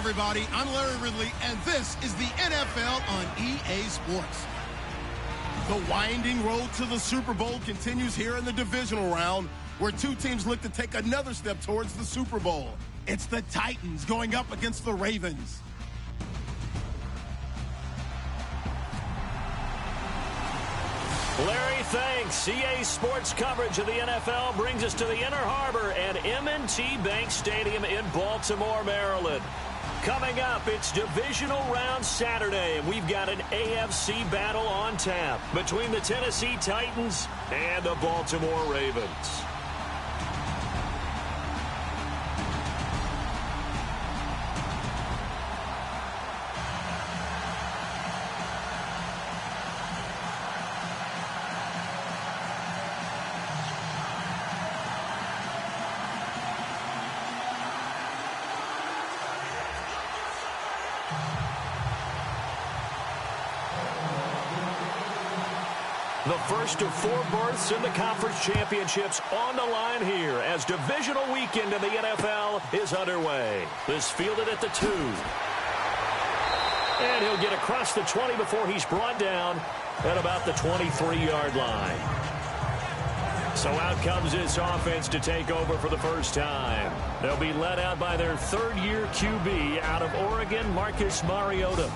everybody. I'm Larry Ridley, and this is the NFL on EA Sports. The winding road to the Super Bowl continues here in the divisional round, where two teams look to take another step towards the Super Bowl. It's the Titans going up against the Ravens. Larry, thanks. EA Sports coverage of the NFL brings us to the Inner Harbor at M&T Bank Stadium in Baltimore, Maryland. Coming up, it's Divisional Round Saturday, and we've got an AFC battle on tap between the Tennessee Titans and the Baltimore Ravens. The first of four berths in the conference championships on the line here as divisional weekend in the NFL is underway. This fielded at the 2. And he'll get across the 20 before he's brought down at about the 23-yard line. So out comes this offense to take over for the first time. They'll be led out by their third-year QB out of Oregon, Marcus Mariota.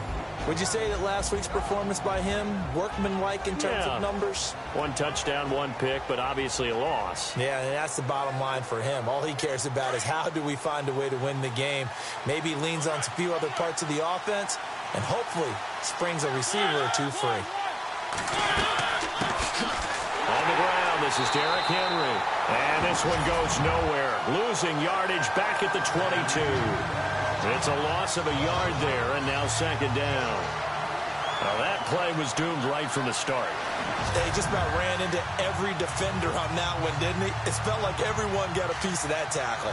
Would you say that last week's performance by him, workmanlike in terms of numbers? 1 touchdown, 1 pick, but obviously a loss. Yeah, and that's the bottom line for him. All he cares about is how do we find a way to win the game. Maybe leans on a few other parts of the offense, and hopefully springs a receiver or two free. On the ground, this is Derrick Henry. And this one goes nowhere. Losing yardage back at the 22. It's a loss of a yard there, and now second down. Now that play was doomed right from the start. They just about ran into every defender on that one, didn't he? It felt like everyone got a piece of that tackle.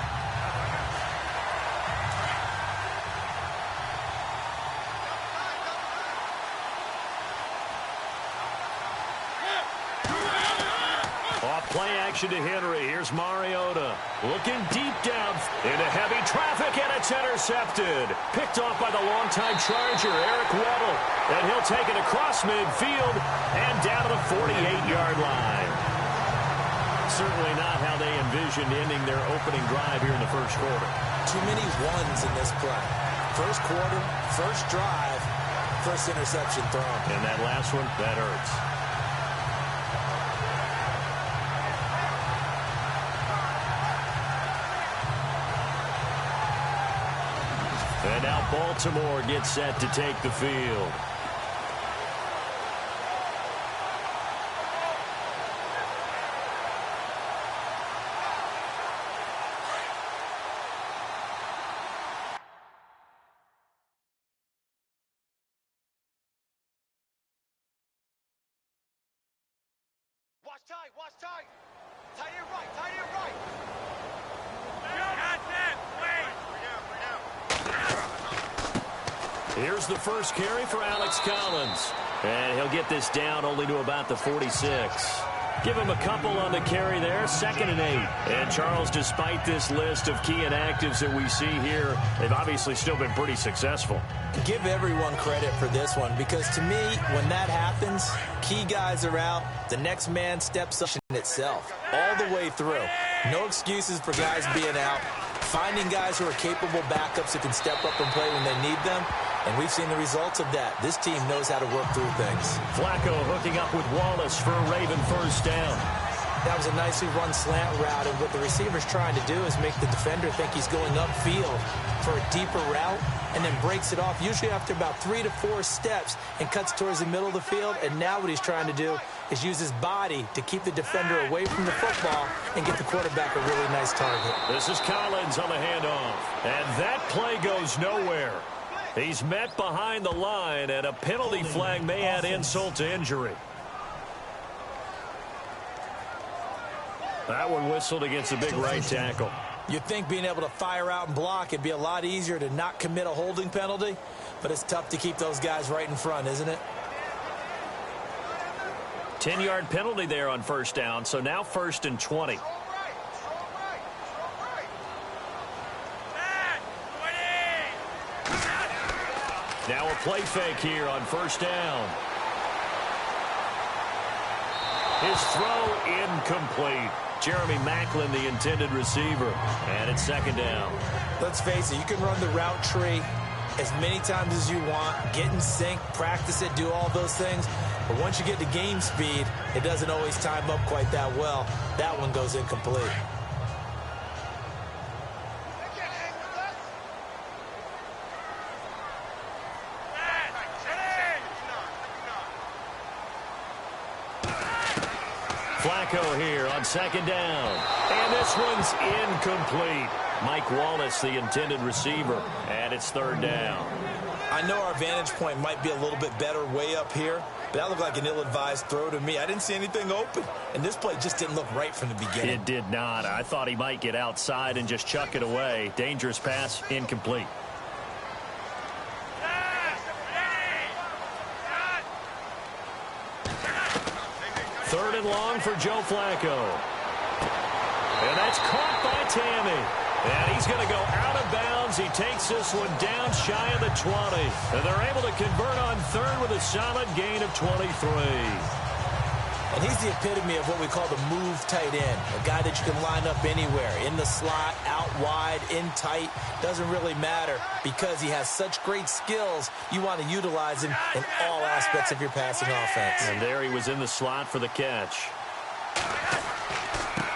Play action to Henry. Here's Mariota. Looking deep down into heavy traffic, and it's intercepted. Picked off by the longtime Charger, Eric Weddle. And he'll take it across midfield and down to the 48-yard line. Certainly not how they envisioned ending their opening drive here in the first quarter. Too many ones in this play. First quarter, first drive, first interception thrown. And that last one, that hurts. And now Baltimore gets set to take the field. Watch tight. Tight end right. Here's the first carry for Alex Collins. And he'll get this down only to about the 46. Give him a couple on the carry there, 2nd and 8. And Charles, despite this list of key inactives that we see here, they've obviously still been pretty successful. Give everyone credit for this one, because to me, when that happens, key guys are out, the next man steps up in itself, all the way through. No excuses for guys being out. Finding guys who are capable backups who can step up and play when they need them. And we've seen the results of that. This team knows how to work through things. Flacco hooking up with Wallace for a Raven first down. That was a nicely run slant route, and what the receiver's trying to do is make the defender think he's going upfield for a deeper route, and then breaks it off, usually after about 3 to 4 steps, and cuts towards the middle of the field. And now what he's trying to do is use his body to keep the defender away from the football and get the quarterback a really nice target. This is Collins on the handoff, and that play goes nowhere. He's met behind the line, and a penalty flag may add insult to injury. That one whistled against the big right tackle. You'd think being able to fire out and block, it'd be a lot easier to not commit a holding penalty, but it's tough to keep those guys right in front, isn't it? 10-yard penalty there on first down, so now 1st and 20. Now a play fake here on first down. His throw incomplete. Jeremy Maclin, the intended receiver. And it's second down. Let's face it, you can run the route tree as many times as you want, get in sync, practice it, do all those things. But once you get to game speed, it doesn't always time up quite that well. That one goes incomplete. Flacco here on second down. And this one's incomplete. Mike Wallace, the intended receiver. And it's third down. I know our vantage point might be a little bit better way up here, but that looked like an ill-advised throw to me. I didn't see anything open, and this play just didn't look right from the beginning. It did not. I thought he might get outside and just chuck it away. Dangerous pass, incomplete. Third and long for Joe Flacco. And that's caught by Tammy. And he's going to go out of bounds. He takes this one down shy of the 20. And they're able to convert on third with a solid gain of 23. And he's the epitome of what we call the move tight end. A guy that you can line up anywhere. In the slot, out wide, in tight. Doesn't really matter because he has such great skills. You want to utilize him in all aspects of your passing offense. And there he was in the slot for the catch.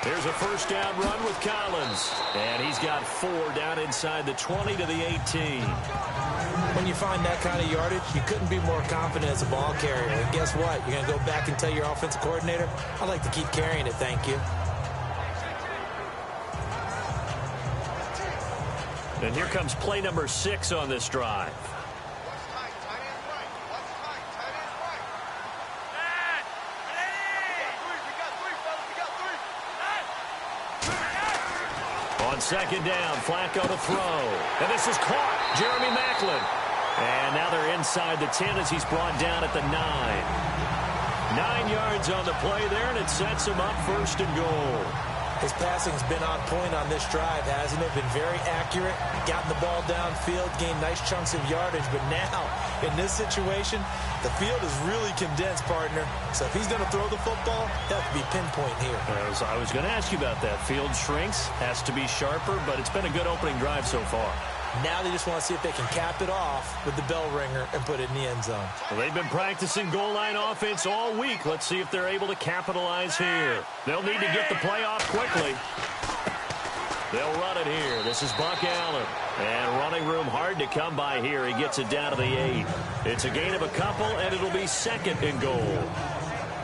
Here's a first down run with Collins. And he's got 4 down inside the 20 to the 18. When you find that kind of yardage, you couldn't be more confident as a ball carrier. And guess what? You're going to go back and tell your offensive coordinator, I'd like to keep carrying it, thank you. And here comes play number 6 on this drive. On second down, Flacco to throw. And this is caught. Jeremy Maclin. And now they're inside the 10 as he's brought down at the 9. 9 yards on the play there, and it sets him up first and goal. His passing's been on point on this drive, hasn't it? Been very accurate, gotten the ball downfield, gained nice chunks of yardage. But now, in this situation, the field is really condensed, partner. So if he's going to throw the football, that could be pinpoint here. I was going to ask you about that. Field shrinks, has to be sharper, but it's been a good opening drive so far. Now they just want to see if they can cap it off with the bell ringer and put it in the end zone. Well, they've been practicing goal line offense all week. Let's see if they're able to capitalize here. They'll need to get the play off quickly. They'll run it here. This is Buck Allen. And running room hard to come by here. He gets it down to the 8. It's a gain of a couple, and it'll be second and goal.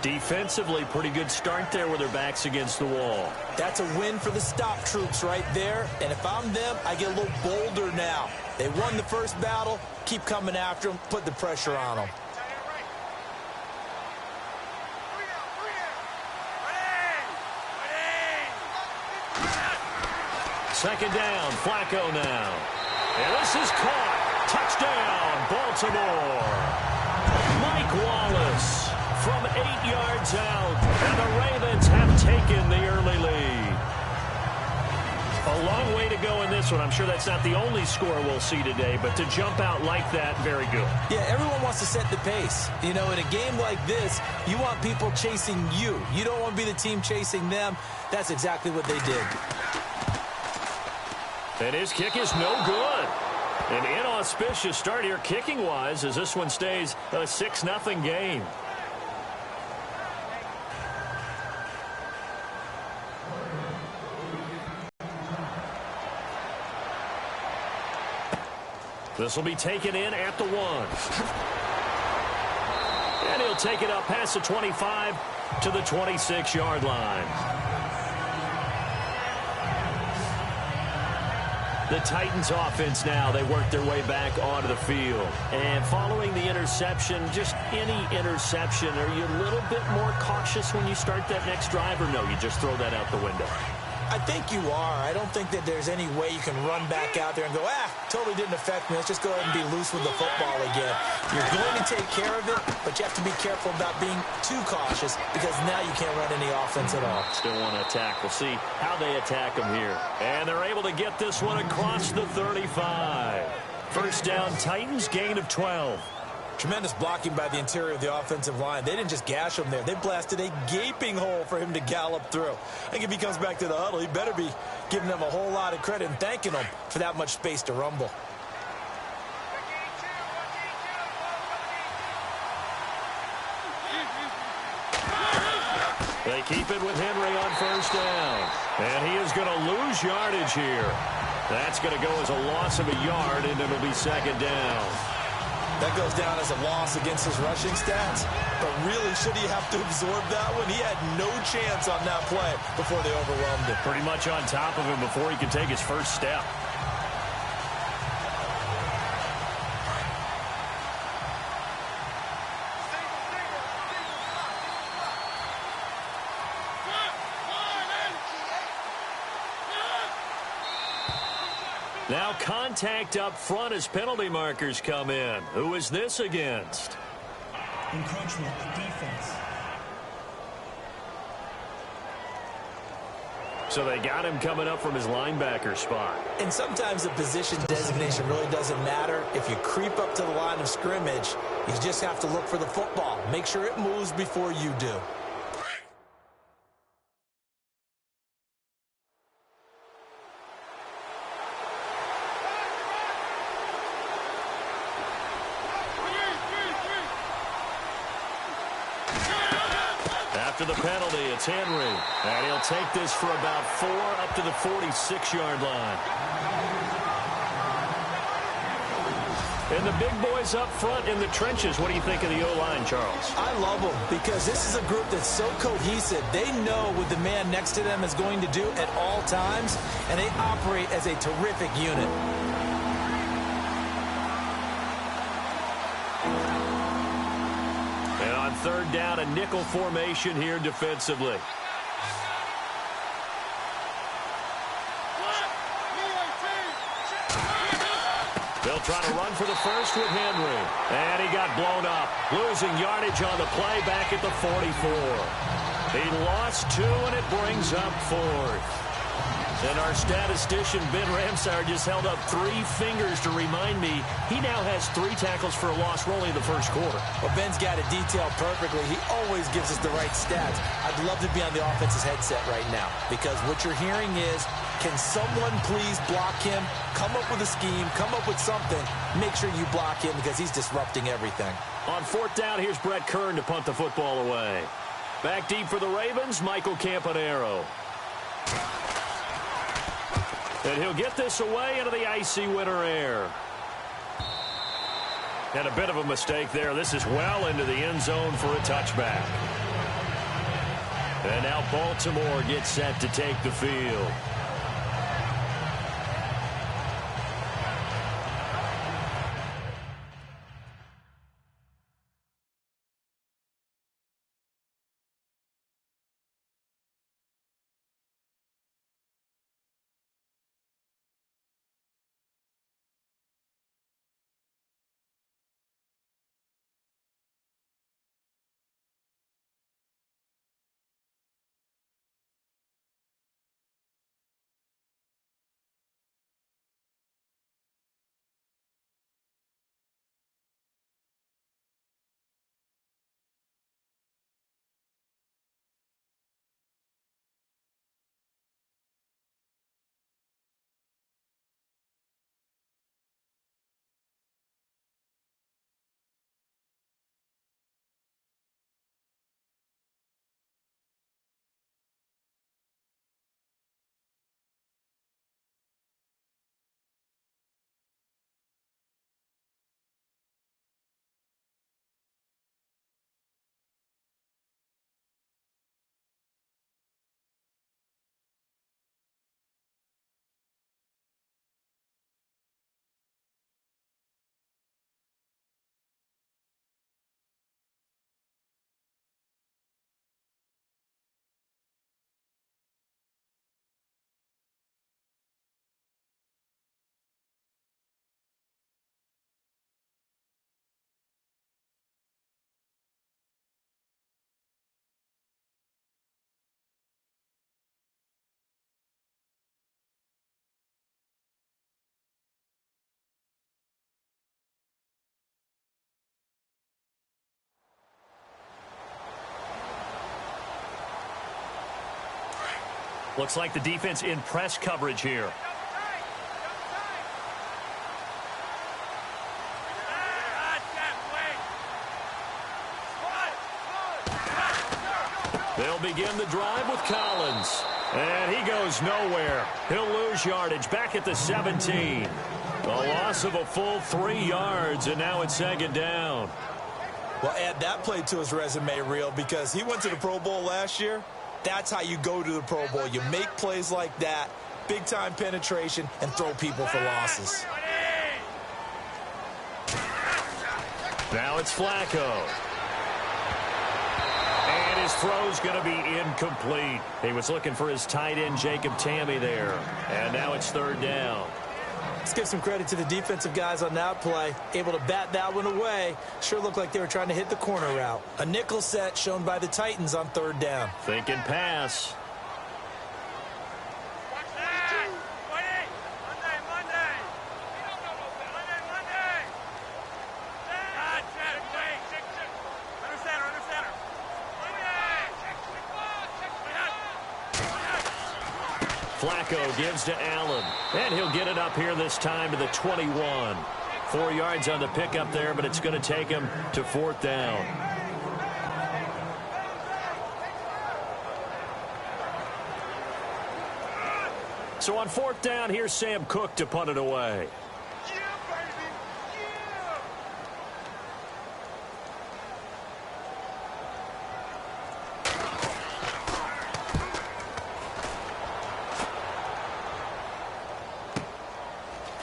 Defensively, pretty good start there with their backs against the wall. That's a win for the stop troops right there. And if I'm them, I get a little bolder now. They won the first battle. Keep coming after them. Put the pressure on them. Second down, Flacco now. And this is caught. Touchdown, Baltimore. Mike Wallace from 8 yards out. And the Ravens have taken the early lead. A long way to go in this one. I'm sure that's not the only score we'll see today, but to jump out like that, very good. Yeah, everyone wants to set the pace. You know, in a game like this, you want people chasing you. You don't want to be the team chasing them. That's exactly what they did. And his kick is no good. An inauspicious start here kicking-wise as this one stays a 6-0 game. This will be taken in at the 1. And he'll take it up past the 25 to the 26-yard line. The Titans offense now, they work their way back onto the field. And following the interception, just any interception, are you a little bit more cautious when you start that next drive, or no, you just throw that out the window? I think you are. I don't think that there's any way you can run back out there and go, totally didn't affect me. Let's just go ahead and be loose with the football again. You're going to take care of it, but you have to be careful about being too cautious because now you can't run any offense at all. Still want to attack. We'll see how they attack them here. And they're able to get this one across the 35. First down, Titans, gain of 12. Tremendous blocking by the interior of the offensive line. They didn't just gash him there. They blasted a gaping hole for him to gallop through. I think if he comes back to the huddle, he better be giving them a whole lot of credit and thanking them for that much space to rumble. They keep it with Henry on first down. And he is going to lose yardage here. That's going to go as a loss of a yard, and it'll be second down. That goes down as a loss against his rushing stats. But really, should he have to absorb that one? He had no chance on that play before they overwhelmed him. Pretty much on top of him before he could take his first step. Now contact up front as penalty markers come in. Who is this against? Encroachment defense. So they got him coming up from his linebacker spot. And sometimes the position designation really doesn't matter. If you creep up to the line of scrimmage, you just have to look for the football. Make sure it moves before you do. After the penalty, it's Henry. And he'll take this for about 4 up to the 46-yard line. And the big boys up front in the trenches. What do you think of the O-line, Charles? I love them because this is a group that's so cohesive. They know what the man next to them is going to do at all times, and they operate as a terrific unit. And on third down, a nickel formation here defensively. They'll try to run for the first with Henry. And he got blown up. Losing yardage on the play back at the 44. He lost 2, and it brings up 4th. And our statistician, Ben Ramsauer, just held up 3 fingers to remind me he now has 3 tackles for a loss for only the first quarter. Well, Ben's got it detailed perfectly. He always gives us the right stats. I'd love to be on the offense's headset right now because what you're hearing is, can someone please block him? Come up with a scheme. Come up with something. Make sure you block him because he's disrupting everything. On fourth down, here's Brett Kern to punt the football away. Back deep for the Ravens, Michael Campanaro. And he'll get this away into the icy winter air. And a bit of a mistake there. This is well into the end zone for a touchback. And now Baltimore gets set to take the field. Looks like the defense in press coverage here. They'll begin the drive with Collins. And he goes nowhere. He'll lose yardage back at the 17. A loss of a full 3 yards, and now it's second down. Well, add that play to his resume reel because he went to the Pro Bowl last year. That's how you go to the Pro Bowl. You make plays like that, big-time penetration, and throw people for losses. Now it's Flacco. And his throw's going to be incomplete. He was looking for his tight end, Jacob Tamme, there. And now it's third down. Let's give some credit to the defensive guys on that play. Able to bat that one away. Sure looked like they were trying to hit the corner route. A nickel set shown by the Titans on third down. Thinking pass. Flacco gives to Allen, and he'll get it up here this time to the 21. 4 yards on the pickup there, but it's going to take him to fourth down. So on fourth down, here's Sam Cook to punt it away.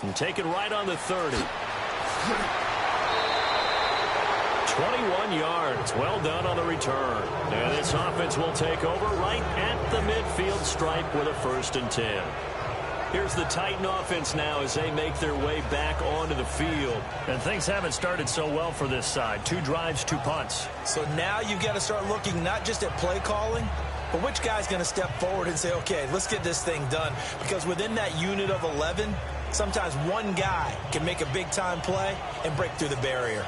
And take it right on the 30. 21 yards. Well done on the return. And this offense will take over right at the midfield stripe with a 1st and 10. Here's the Titan offense now as they make their way back onto the field. And things haven't started so well for this side. 2 drives, 2 punts. So now you've got to start looking not just at play calling, but which guy's going to step forward and say, okay, let's get this thing done. Because within that unit of 11, sometimes one guy can make a big-time play and break through the barrier.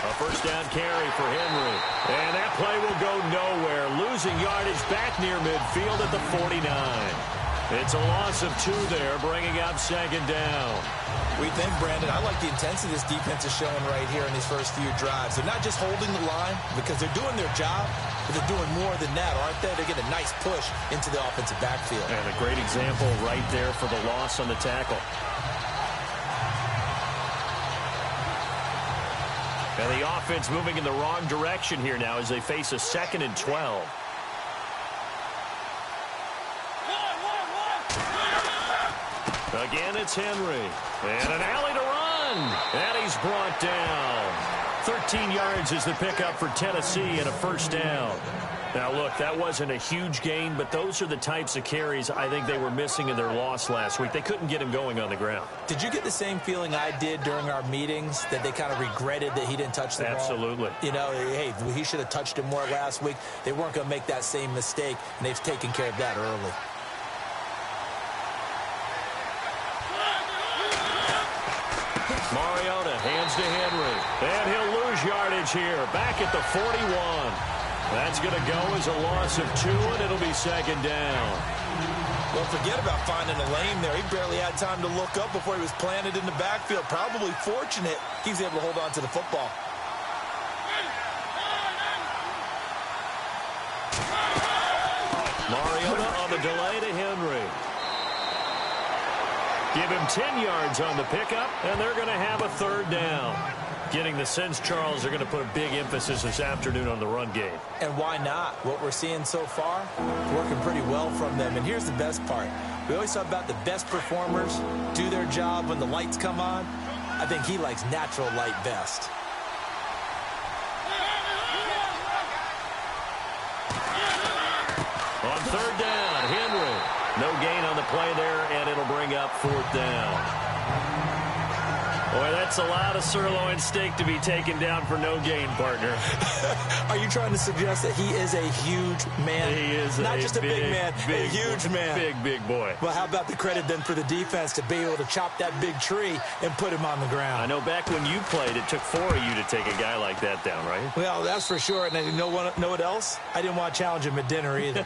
A first down carry for Henry. And that play will go nowhere. Losing yardage back near midfield at the 49. It's a loss of 2 there, bringing up second down. We think, Brandon, I like the intensity this defense is showing right here in these first few drives. They're not just holding the line because they're doing their job, but they're doing more than that, aren't they? They're getting a nice push into the offensive backfield. And a great example right there for the loss on the tackle. And the offense moving in the wrong direction here now as they face a 2nd and 12. Again, it's Henry. And an alley to run. And he's brought down. 13 yards is the pickup for Tennessee and a first down. Now, look, that wasn't a huge gain, but those are the types of carries I think they were missing in their loss last week. They couldn't get him going on the ground. Did you get the same feeling I did during our meetings, that they kind of regretted that he didn't touch the ball? Absolutely. You know, hey, he should have touched it more last week. They weren't going to make that same mistake, and they've taken care of that early. Mariota hands to Henry. And he'll lose yardage here. Back at the 41. That's going to go as a loss of 2, and it'll be second down. Well, forget about finding a lane there. He barely had time to look up before he was planted in the backfield. Probably fortunate he's able to hold on to the football. Mariota on the delay to Henry. Give him 10 yards on the pickup, and they're going to have a third down. Getting the sense, Charles, they're going to put a big emphasis this afternoon on the run game. And why not? What we're seeing so far, working pretty well from them. And here's the best part. We always talk about the best performers do their job when the lights come on. I think he likes natural light best. On third down, Henry. No gain on the play there, and it'll bring up fourth down. Boy, that's a lot of sirloin steak to be taken down for no gain, partner. Are you trying to suggest that he is a huge man? He is not just a big man, a huge man. Big boy. Well, how about the credit then for the defense to be able to chop that big tree and put him on the ground? I know back when you played, it took 4 of you to take a guy like that down, right? Well, that's for sure. And you know what else? I didn't want to challenge him at dinner either.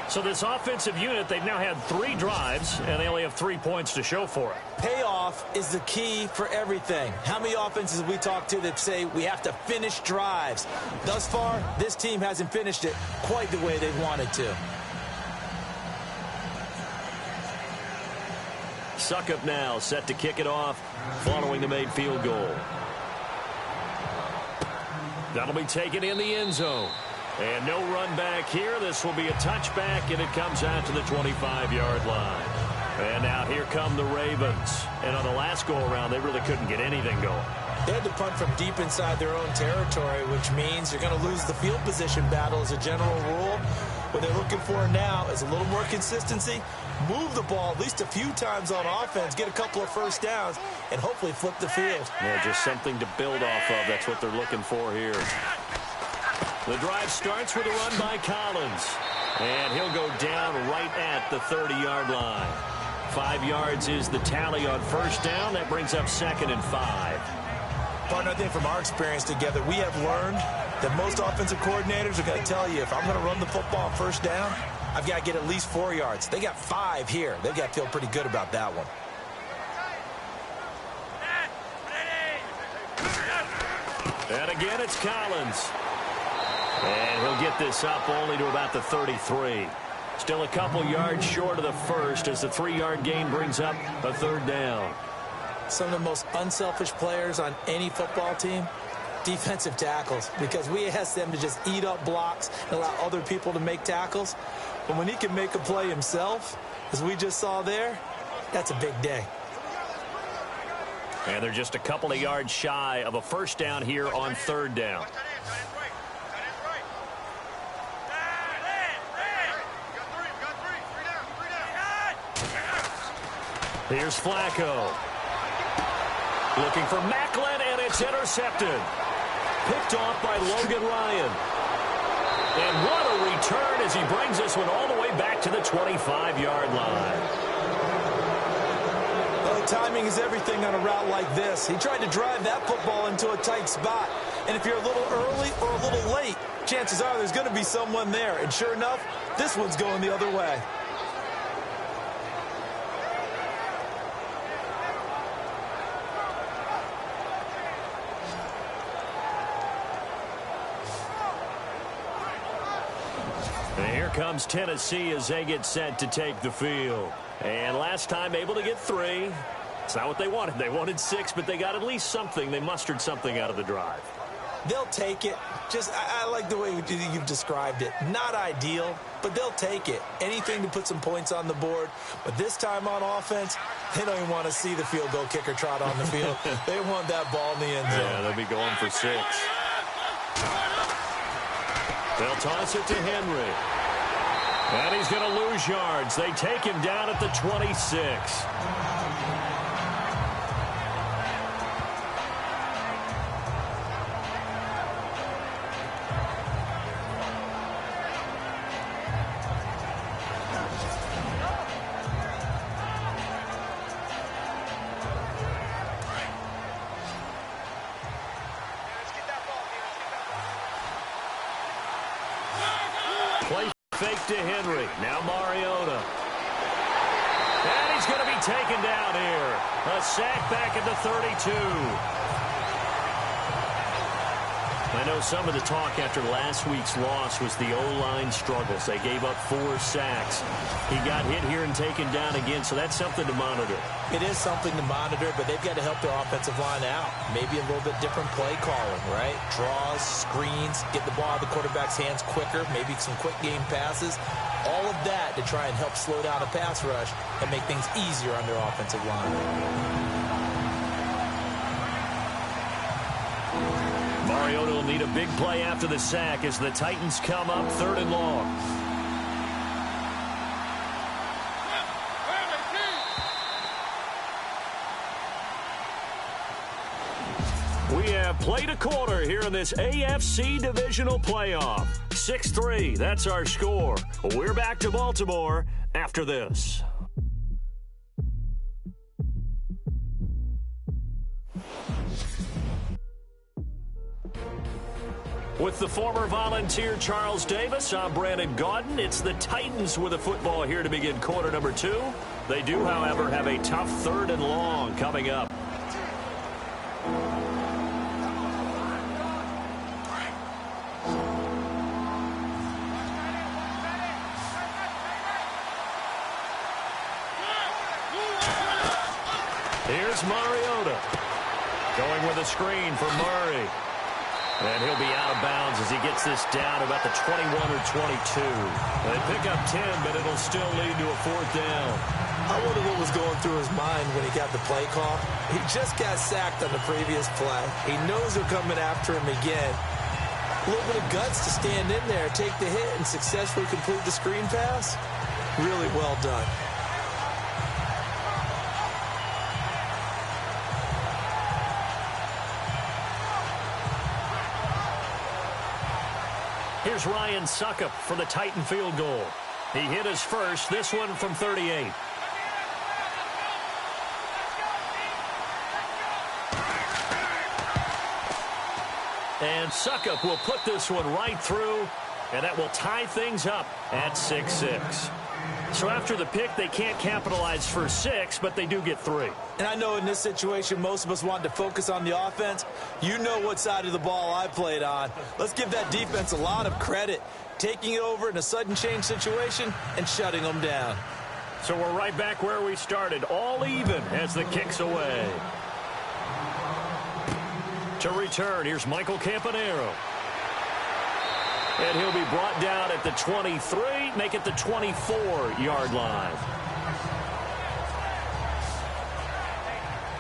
So this offensive unit, they've now had 3 drives, and they only have 3 points to show for it. Payoff is the key for everything. How many offenses we talk to that say we have to finish drives? Thus far, this team hasn't finished it quite the way they wanted to. Suckup now, set to kick it off, following the made field goal. That'll be taken in the end zone. And no run back here. This will be a touchback, and it comes out to the 25-yard line. And now here come the Ravens. And on the last go-around, they really couldn't get anything going. They had to punt from deep inside their own territory, which means you're going to lose the field position battle as a general rule. What they're looking for now is a little more consistency, move the ball at least a few times on offense, get a couple of first downs, and hopefully flip the field. Yeah, just something to build off of. That's what they're looking for here. The drive starts with a run by Collins. And he'll go down right at the 30-yard line. 5 yards is the tally on first down. That brings up 2nd and 5. Partner, I think from our experience together, we have learned that most offensive coordinators are going to tell you, if I'm going to run the football on first down, I've got to get at least 4 yards. They got 5 here. They've got to feel pretty good about that one. And again, it's Collins. And he'll get this up only to about the 33. Still a couple yards short of the first as the 3-yard gain brings up a 3rd down. Some of the most unselfish players on any football team, defensive tackles, because we ask them to just eat up blocks and allow other people to make tackles. But when he can make a play himself, as we just saw there, that's a big day. And they're just a couple of yards shy of a first down here on 3rd down. Here's Flacco. Looking for Macklin, and it's intercepted. Picked off by Logan Ryan. And what a return as he brings this one all the way back to the 25-yard line. Well, timing is everything on a route like this. He tried to drive that football into a tight spot. And if you're a little early or a little late, chances are there's going to be someone there. And sure enough, this one's going the other way. Comes Tennessee as they get set to take the field. And last time able to get 3. It's not what they wanted. They wanted 6, but they got at least something. They mustered something out of the drive. They'll take it. Just, I like the way you've described it. Not ideal, but they'll take it. Anything to put some points on the board. But this time on offense, they don't even want to see the field goal kicker trot on the field. They want that ball in the end zone. Yeah, they'll be going for 6. They'll toss it to Henry. And he's going to lose yards. They take him down at the 26. Fake to Henry. Now Mariota. And he's going to be taken down here. A sack back at the 32. I know some of the talk after last week's loss was the O-line struggles. They gave up 4 sacks. He got hit here and taken down again, so that's something to monitor. It is something to monitor, but they've got to help their offensive line out. Maybe a little bit different play calling, right? Draws, screens, get the ball out of the quarterback's hands quicker, maybe some quick game passes. All of that to try and help slow down a pass rush and make things easier on their offensive line. Mariota will need a big play after the sack as the Titans come up 3rd and long. played a quarter here in this AFC Divisional playoff. 6-3, that's our score. We're back to Baltimore after this. With the former Volunteer Charles Davis, I'm Brandon Gaudin. It's the Titans with the football here to begin quarter number 2. They do, however, have a tough 3rd and long coming up. Here's Mariota going with a screen for Murray. And he'll be out of bounds as he gets this down about the 21 or 22. They pick up 10, but it'll still lead to a 4th down. I wonder what was going through his mind when he got the play call. He just got sacked on the previous play. He knows they're coming after him again. A little bit of guts to stand in there, take the hit, and successfully complete the screen pass. Really well done. Here's Ryan Suckup for the Titan field goal. He hit his first, this one from 38. And Suckup will put this one right through, and that will tie things up at 6-6. So after the pick, they can't capitalize for 6, but they do get 3. And I know in this situation, most of us wanted to focus on the offense. You know what side of the ball I played on. Let's give that defense a lot of credit, taking it over in a sudden change situation and shutting them down. So we're right back where we started, all even as the kick's away. To return, here's Michael Campanaro. And he'll be brought down at the 23, make it the 24-yard line.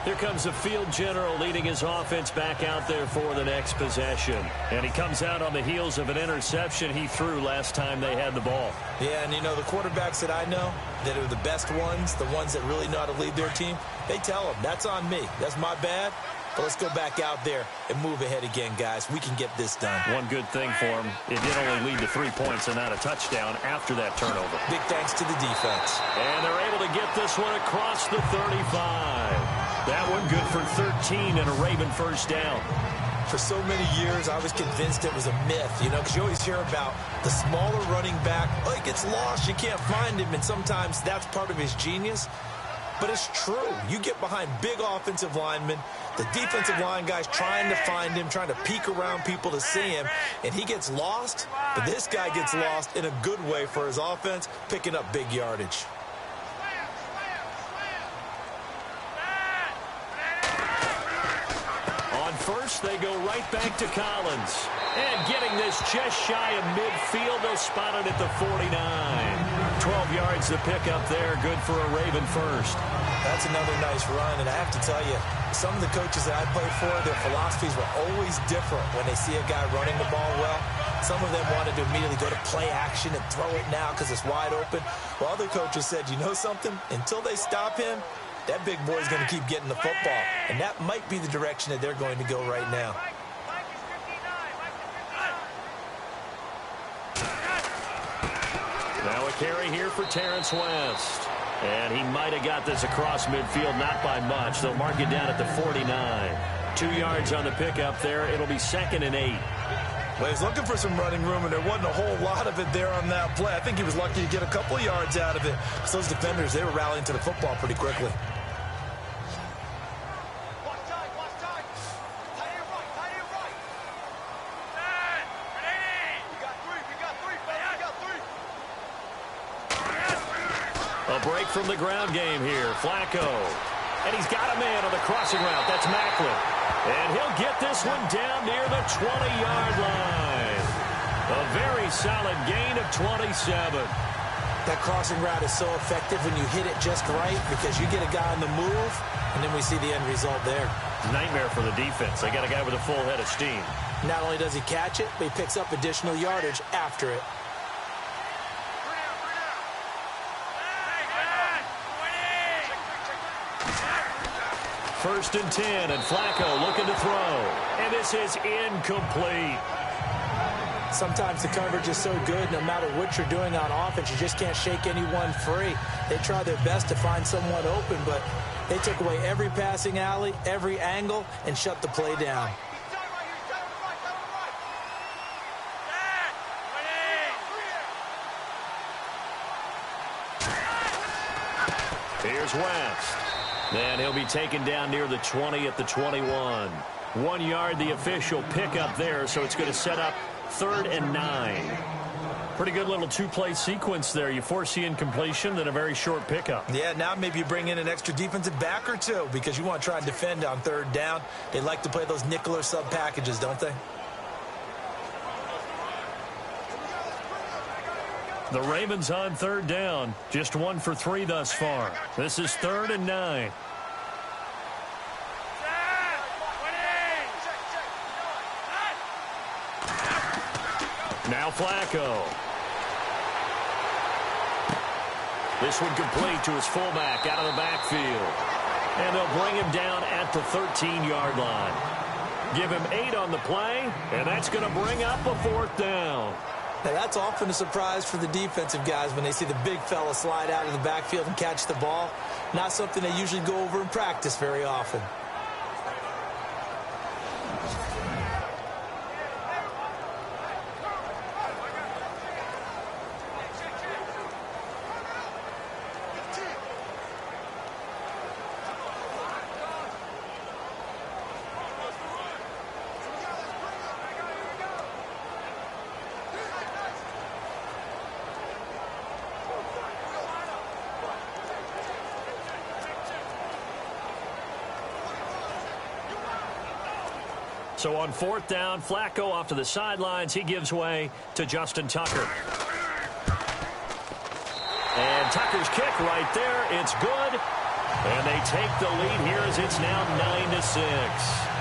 Here comes the field general leading his offense back out there for the next possession. And he comes out on the heels of an interception he threw last time they had the ball. Yeah, and you know, the quarterbacks that I know that are the best ones, the ones that really know how to lead their team, they tell them, that's on me. That's my bad. But let's go back out there and move ahead again, guys. We can get this done. One good thing for him, it did only lead to 3 points and not a touchdown after that turnover. Big thanks to the defense. And they're able to get this one across the 35. That one good for 13 and a Raven first down. For so many years, I was convinced it was a myth, you know, because you always hear about the smaller running back. Oh, he gets lost, you can't find him, and sometimes that's part of his genius. But it's true. You get behind big offensive linemen, the defensive line guys trying to find him, trying to peek around people to see him, and he gets lost. But this guy gets lost in a good way for his offense, picking up big yardage. On first, they go right back to Collins. And getting this just shy of midfield, they'll spot it at the 49. 12 yards to pick up there, good for a Raven first. That's another nice run, and I have to tell you, some of the coaches that I played for, their philosophies were always different when they see a guy running the ball well. Some of them wanted to immediately go to play action and throw it now because it's wide open. While other coaches said, you know something? Until they stop him, that big boy's going to keep getting the football. And that might be the direction that they're going to go right now. Now a carry here for Terrence West. And he might have got this across midfield, not by much. They'll mark it down at the 49. 2 yards on the pickup there. It'll be 2nd and 8. Well, he's looking for some running room, and there wasn't a whole lot of it there on that play. I think he was lucky to get a couple of yards out of it. So those defenders, they were rallying to the football pretty quickly. A break from the ground game here. Flacco. And he's got a man on the crossing route. That's Macklin. And he'll get this one down near the 20-yard line. A very solid gain of 27. That crossing route is so effective when you hit it just right because you get a guy on the move, and then we see the end result there. Nightmare for the defense. They got a guy with a full head of steam. Not only does he catch it, but he picks up additional yardage after it. First and 10, and Flacco looking to throw. And this is incomplete. Sometimes the coverage is so good, no matter what you're doing on offense, you just can't shake anyone free. They try their best to find someone open, but they took away every passing alley, every angle, and shut the play down. Here's West. And he'll be taken down near the 20 at the 21. 1 yard, the official pickup there, so it's going to set up 3rd and 9. Pretty good little two-play sequence there. You force the incompletion, then a very short pickup. Yeah, now maybe you bring in an extra defensive back or two because you want to try and defend on 3rd down. They like to play those nickel or sub packages, don't they? The Ravens on 3rd down. Just 1 for 3 thus far. This is 3rd and 9. Now Flacco. This one complete to his fullback out of the backfield. And they'll bring him down at the 13-yard line. Give him 8 on the play, and that's going to bring up a 4th down. Now, that's often a surprise for the defensive guys when they see the big fella slide out of the backfield and catch the ball. Not something they usually go over in practice very often. So on 4th down, Flacco off to the sidelines. He gives way to Justin Tucker. And Tucker's kick right there. It's good. And they take the lead here as it's now 9-6.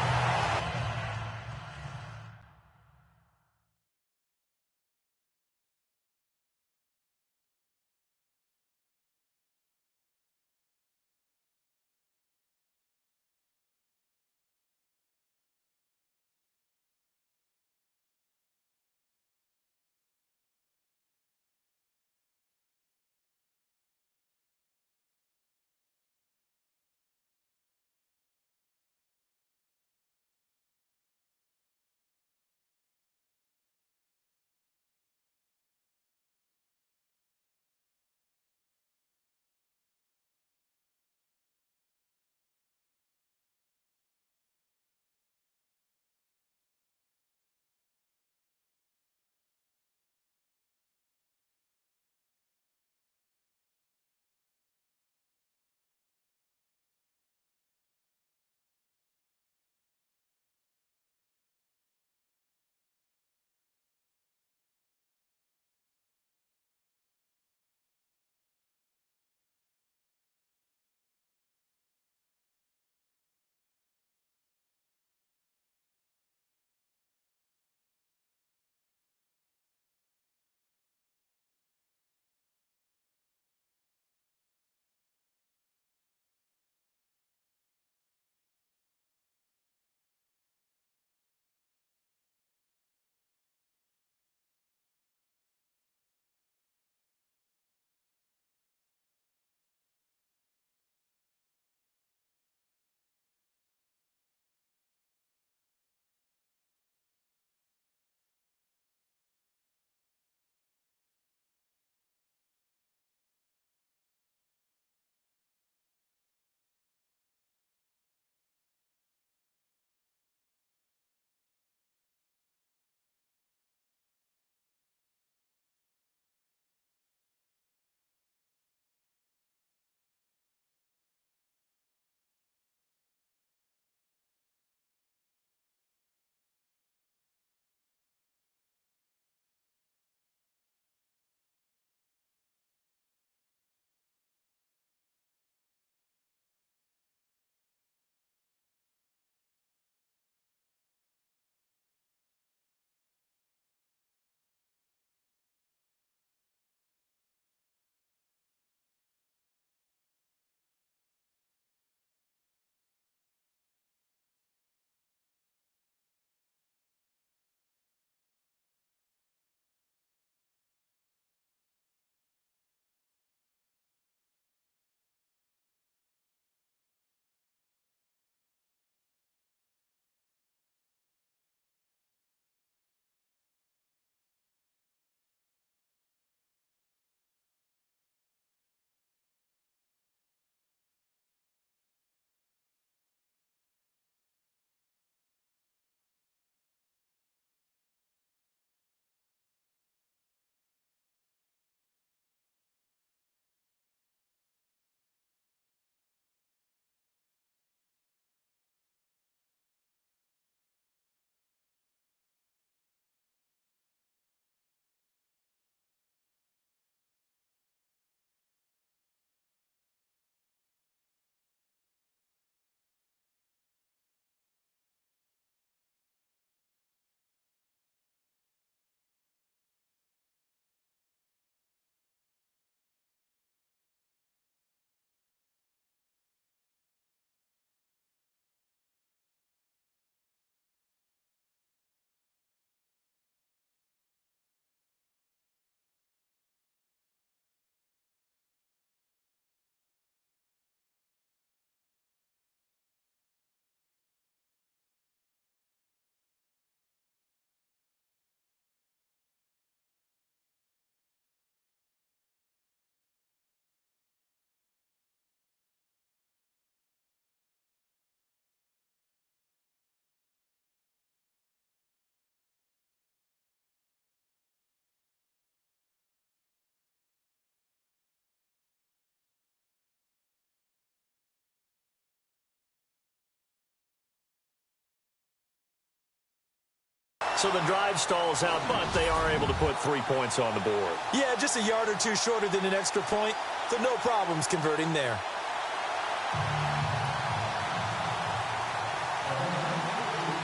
So the drive stalls out, but they are able to put 3 points on the board. Yeah, just a yard or two shorter than an extra point, so no problems converting there.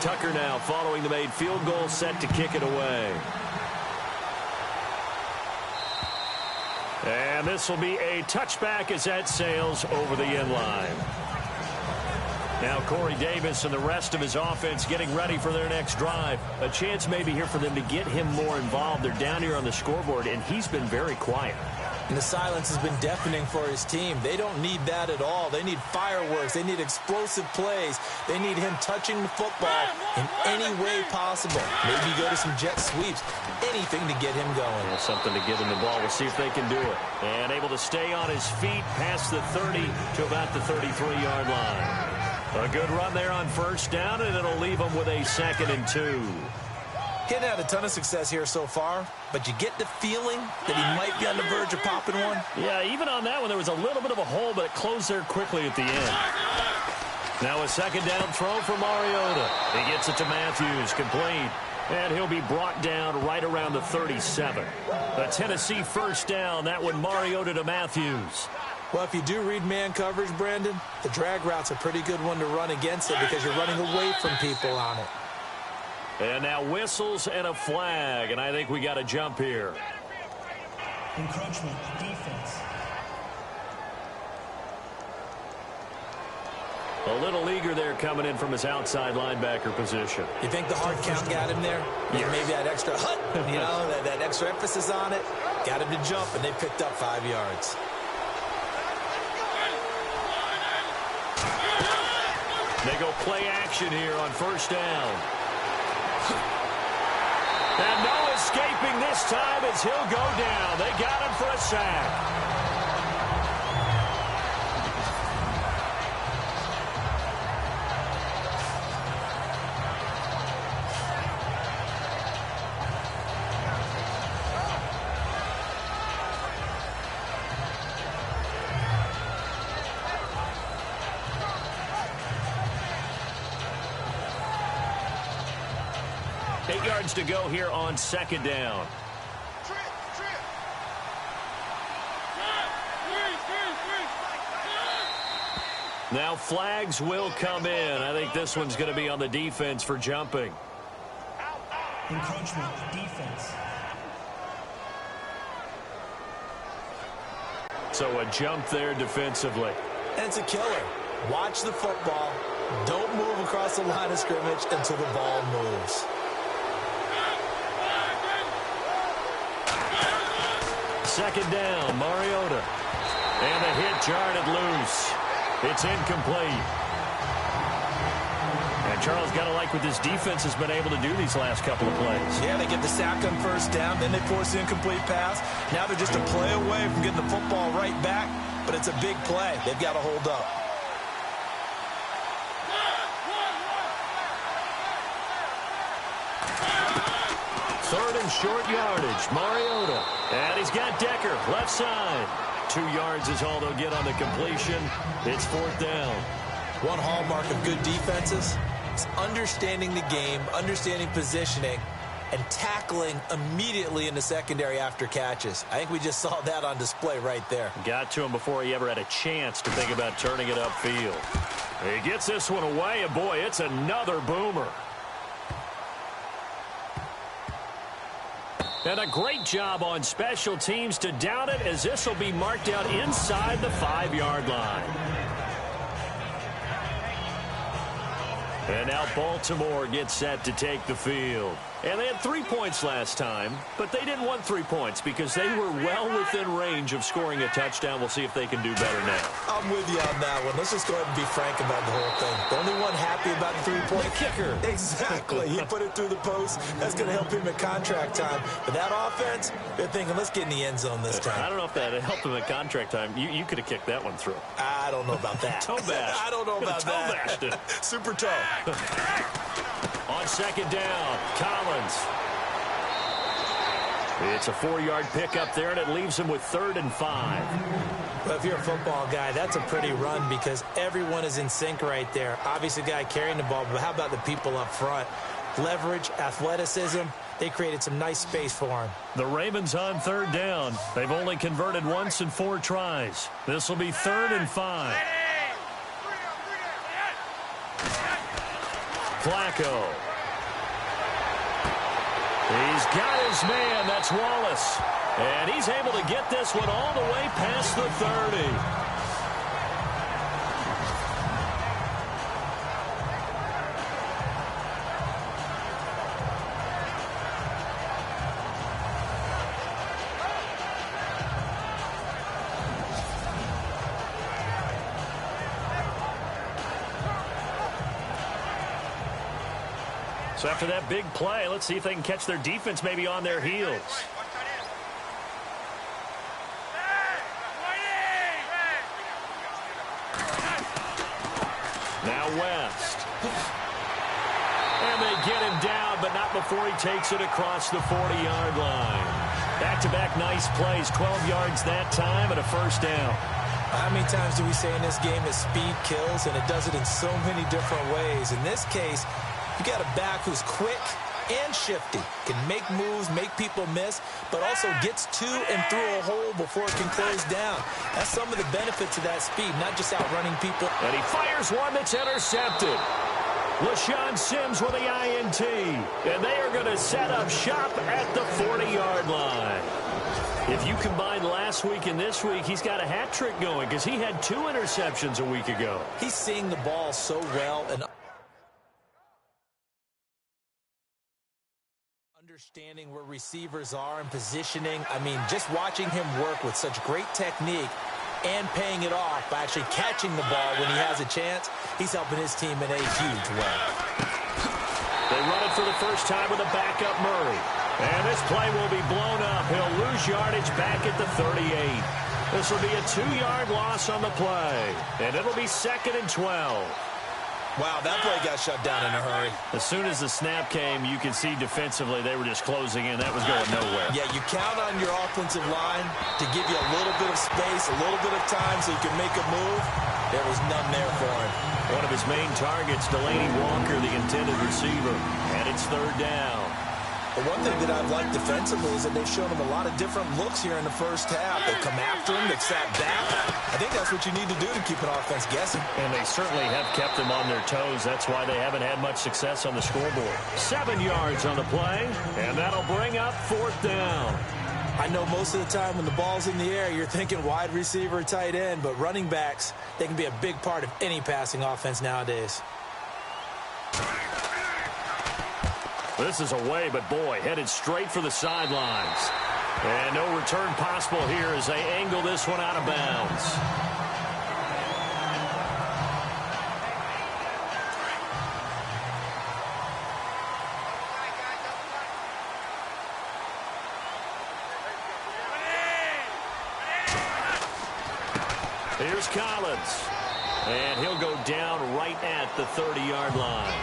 Tucker now following the made field goal, set to kick it away. And this will be a touchback as that sails over the end line. Now Corey Davis and the rest of his offense getting ready for their next drive. A chance maybe here for them to get him more involved. They're down here on the scoreboard, and he's been very quiet. And the silence has been deafening for his team. They don't need that at all. They need fireworks. They need explosive plays. They need him touching the football in any way possible. Maybe go to some jet sweeps. Anything to get him going. Well, something to get him the ball. We'll see if they can do it. And able to stay on his feet past the 30 to about the 33-yard line. A good run there on first down, and it'll leave him with a 2nd and 2. He hadn't had a ton of success here so far, but you get the feeling that he might be on the verge of popping one. Yeah, even on that one, there was a little bit of a hole, but it closed there quickly at the end. Now a 2nd down throw for Mariota. He gets it to Matthews, complete. And he'll be brought down right around the 37. The Tennessee first down, that one Mariota to Matthews. Well, if you do read man coverage, Brandon, the drag route's a pretty good one to run against it because you're running away from people on it. And now whistles and a flag, and I think we got a jump here. Encroachment, defense. A little eager there coming in from his outside linebacker position. You think the hard count got him there? Yeah. Maybe that extra hut, that extra emphasis on it, got him to jump, and they picked up 5 yards. They go play action here on first down. And no escaping this time as he'll go down. They got him for a sack. 8 yards to go here on 2nd down. Now flags will come in. I think this one's going to be on the defense for jumping. Encroachment, defense. So a jump there defensively. And it's a killer. Watch the football. Don't move across the line of scrimmage until the ball moves. Second down, Mariota. And the hit jarred loose. It's incomplete. And Charles got to like what this defense has been able to do these last couple of plays. Yeah, they get the sack on first down, then they force the incomplete pass. Now they're just a play away from getting the football right back, but it's a big play. They've got to hold up. Third and short yardage, Mariota. And he's got Decker, left side. 2 yards is all they'll get on the completion. It's 4th down. One hallmark of good defenses is understanding the game, understanding positioning, and tackling immediately in the secondary after catches. I think we just saw that on display right there. Got to him before he ever had a chance to think about turning it upfield. He gets this one away, and boy, it's another boomer. And a great job on special teams to down it, as this will be marked out inside the 5-yard line. And now Baltimore gets set to take the field. And they had 3 points last time, but they didn't want 3 points because they were well within range of scoring a touchdown. We'll see if they can do better now. I'm with you on that one. Let's just go ahead and be frank about the whole thing. The only one happy about the 3-point kicker. Exactly. He put it through the post. That's going to help him at contract time. But that offense, they're thinking, let's get in the end zone this time. I don't know if that helped him at contract time. You could have kicked that one through. I don't know about that. Toe bash. I don't know about that. Toe bashed it. Super toe. On second down, Collins. It's a 4-yard pickup there, and it leaves him with 3rd and 5. Well, if you're a football guy, that's a pretty run because everyone is in sync right there. Obviously, the guy carrying the ball, but how about the people up front? leverage, athleticism. They created some nice space for him. The Ravens on third down. They've only converted once in 4 tries. This will be 3rd and 5. Flacco. He's got his man. That's Wallace. And he's able to get this one all the way past the 30. So after that big play, let's see if they can catch their defense maybe on their heels. Now West. And they get him down, but not before he takes it across the 40-yard line. Back-to-back nice plays, 12 yards that time and a first down. How many times do we say in this game that speed kills, and it does it in so many different ways? In this case, you got a back who's quick and shifty, can make moves, make people miss, but also gets to and through a hole before it can close down. That's some of the benefits of that speed, not just outrunning people. And he fires one that's intercepted. LaShawn Sims with the INT. And they are going to set up shop at the 40-yard line. If you combine last week and this week, he's got a hat trick going because he had 2 interceptions a week ago. He's seeing the ball so well and understanding where receivers are and positioning. I mean, just watching him work with such great technique and paying it off by actually catching the ball when he has a chance, he's helping his team in a huge way. They run it for the first time with a backup Murray. And this play will be blown up. He'll lose yardage back at the 38. This will be a 2-yard loss on the play. And it'll be 2nd and 12. Wow, that play got shut down in a hurry. As soon as the snap came, you could see defensively they were just closing in. That was going nowhere. Yeah, you count on your offensive line to give you a little bit of space, a little bit of time so you can make a move. There was none there for him. One of his main targets, Delaney Walker, the intended receiver. And it's 3rd down. The one thing that I've liked defensively is that they've shown him a lot of different looks here in the first half. They've come after him. They've sat back. I think that's what you need to do to keep an offense guessing. And they certainly have kept them on their toes. That's why they haven't had much success on the scoreboard. 7 yards on the play, and that'll bring up 4th down. I know most of the time when the ball's in the air, you're thinking wide receiver, tight end, but running backs, they can be a big part of any passing offense nowadays. This is away, but boy, headed straight for the sidelines. And no return possible here as they angle this one out of bounds. Here's Collins. And he'll go down right at the 30-yard line.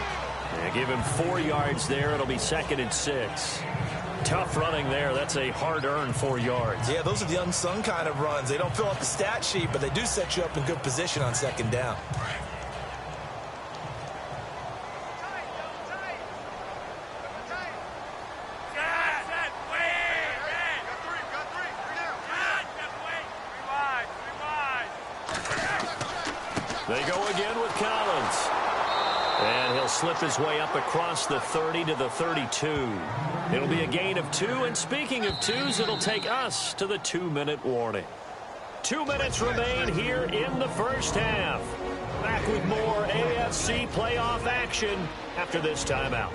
And give him 4 yards there. It'll be 2nd and 6. Tough running there. That's a hard-earned 4 yards. Yeah, those are the unsung kind of runs. They don't fill up the stat sheet, but they do set you up in good position on 2nd down. They go again with Collins. And he'll slip his way up across the 30 to the 32. It'll be a gain of 2. And speaking of 2s, it'll take us to the 2-minute warning. 2 minutes remain here in the first half. Back with more AFC playoff action after this timeout.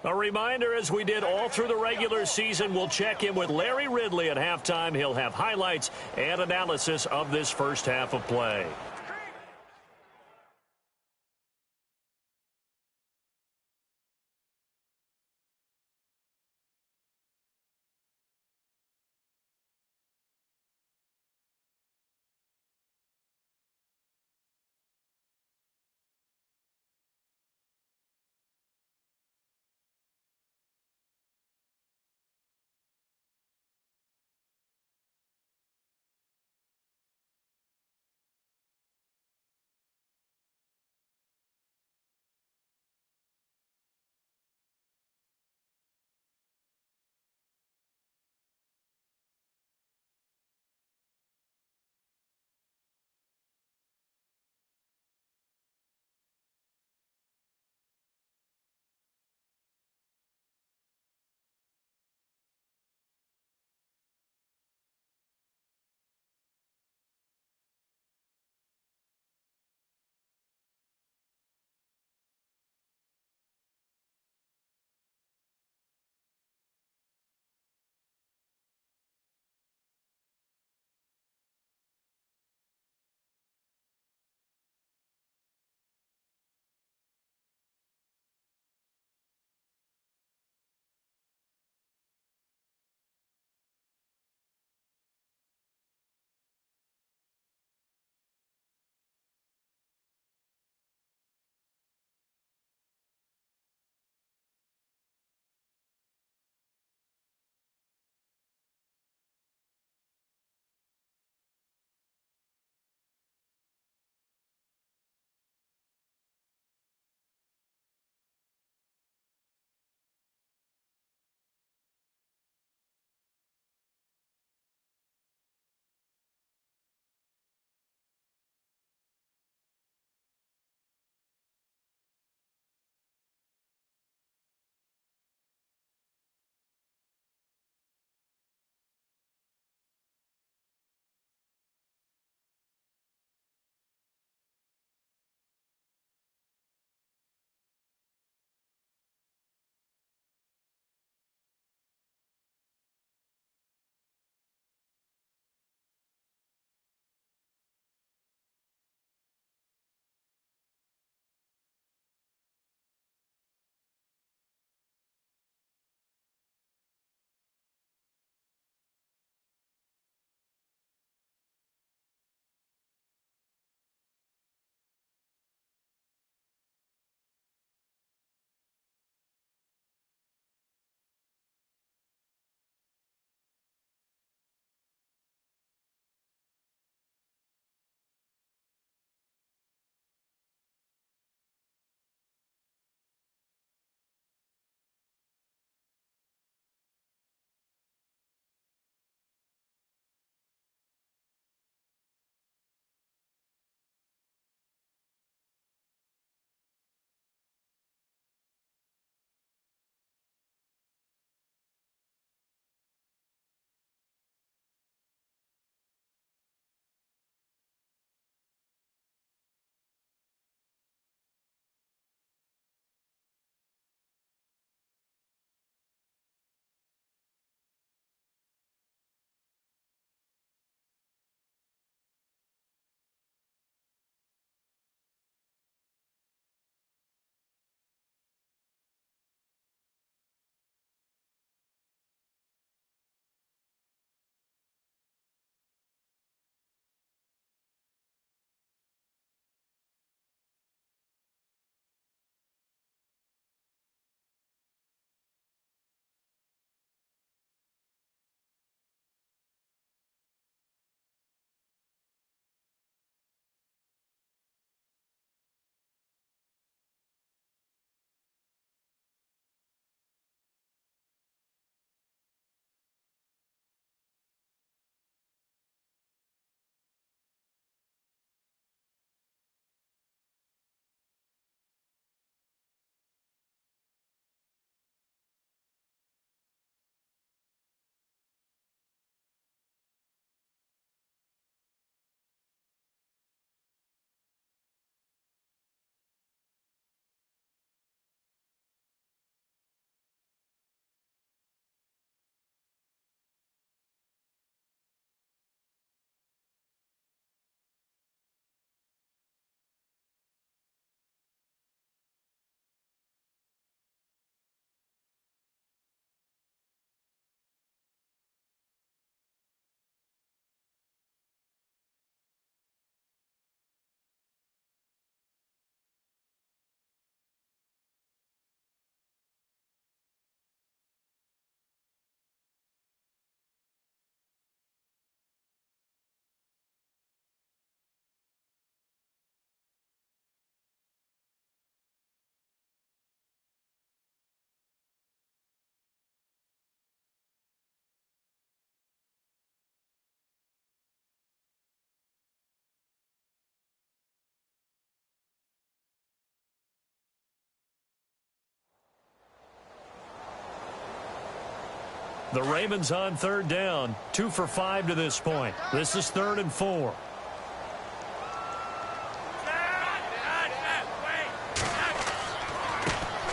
A reminder, as we did all through the regular season, we'll check in with Larry Ridley at halftime. He'll have highlights and analysis of this first half of play. The Ravens on third down, 2 for 5 to this point. This is 3rd and 4.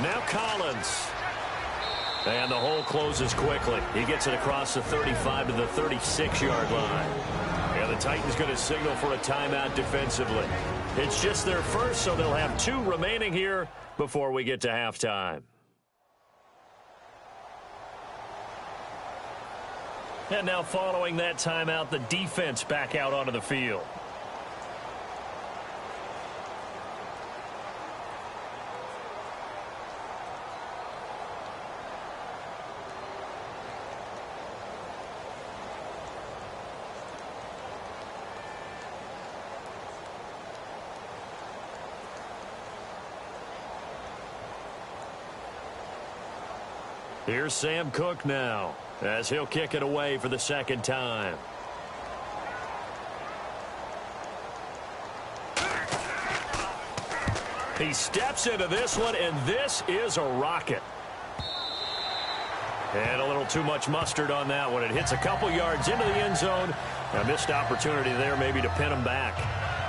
Now Collins. And the hole closes quickly. He gets it across the 35 to the 36-yard line. And the Titans going to signal for a timeout defensively. It's just their first, so they'll have 2 remaining here before we get to halftime. And now following that timeout, the defense back out onto the field. Here's Sam Cook now, as he'll kick it away for the second time. He steps into this one, and this is a rocket. And a little too much mustard on that one. It hits a couple yards into the end zone. A missed opportunity there maybe to pin him back.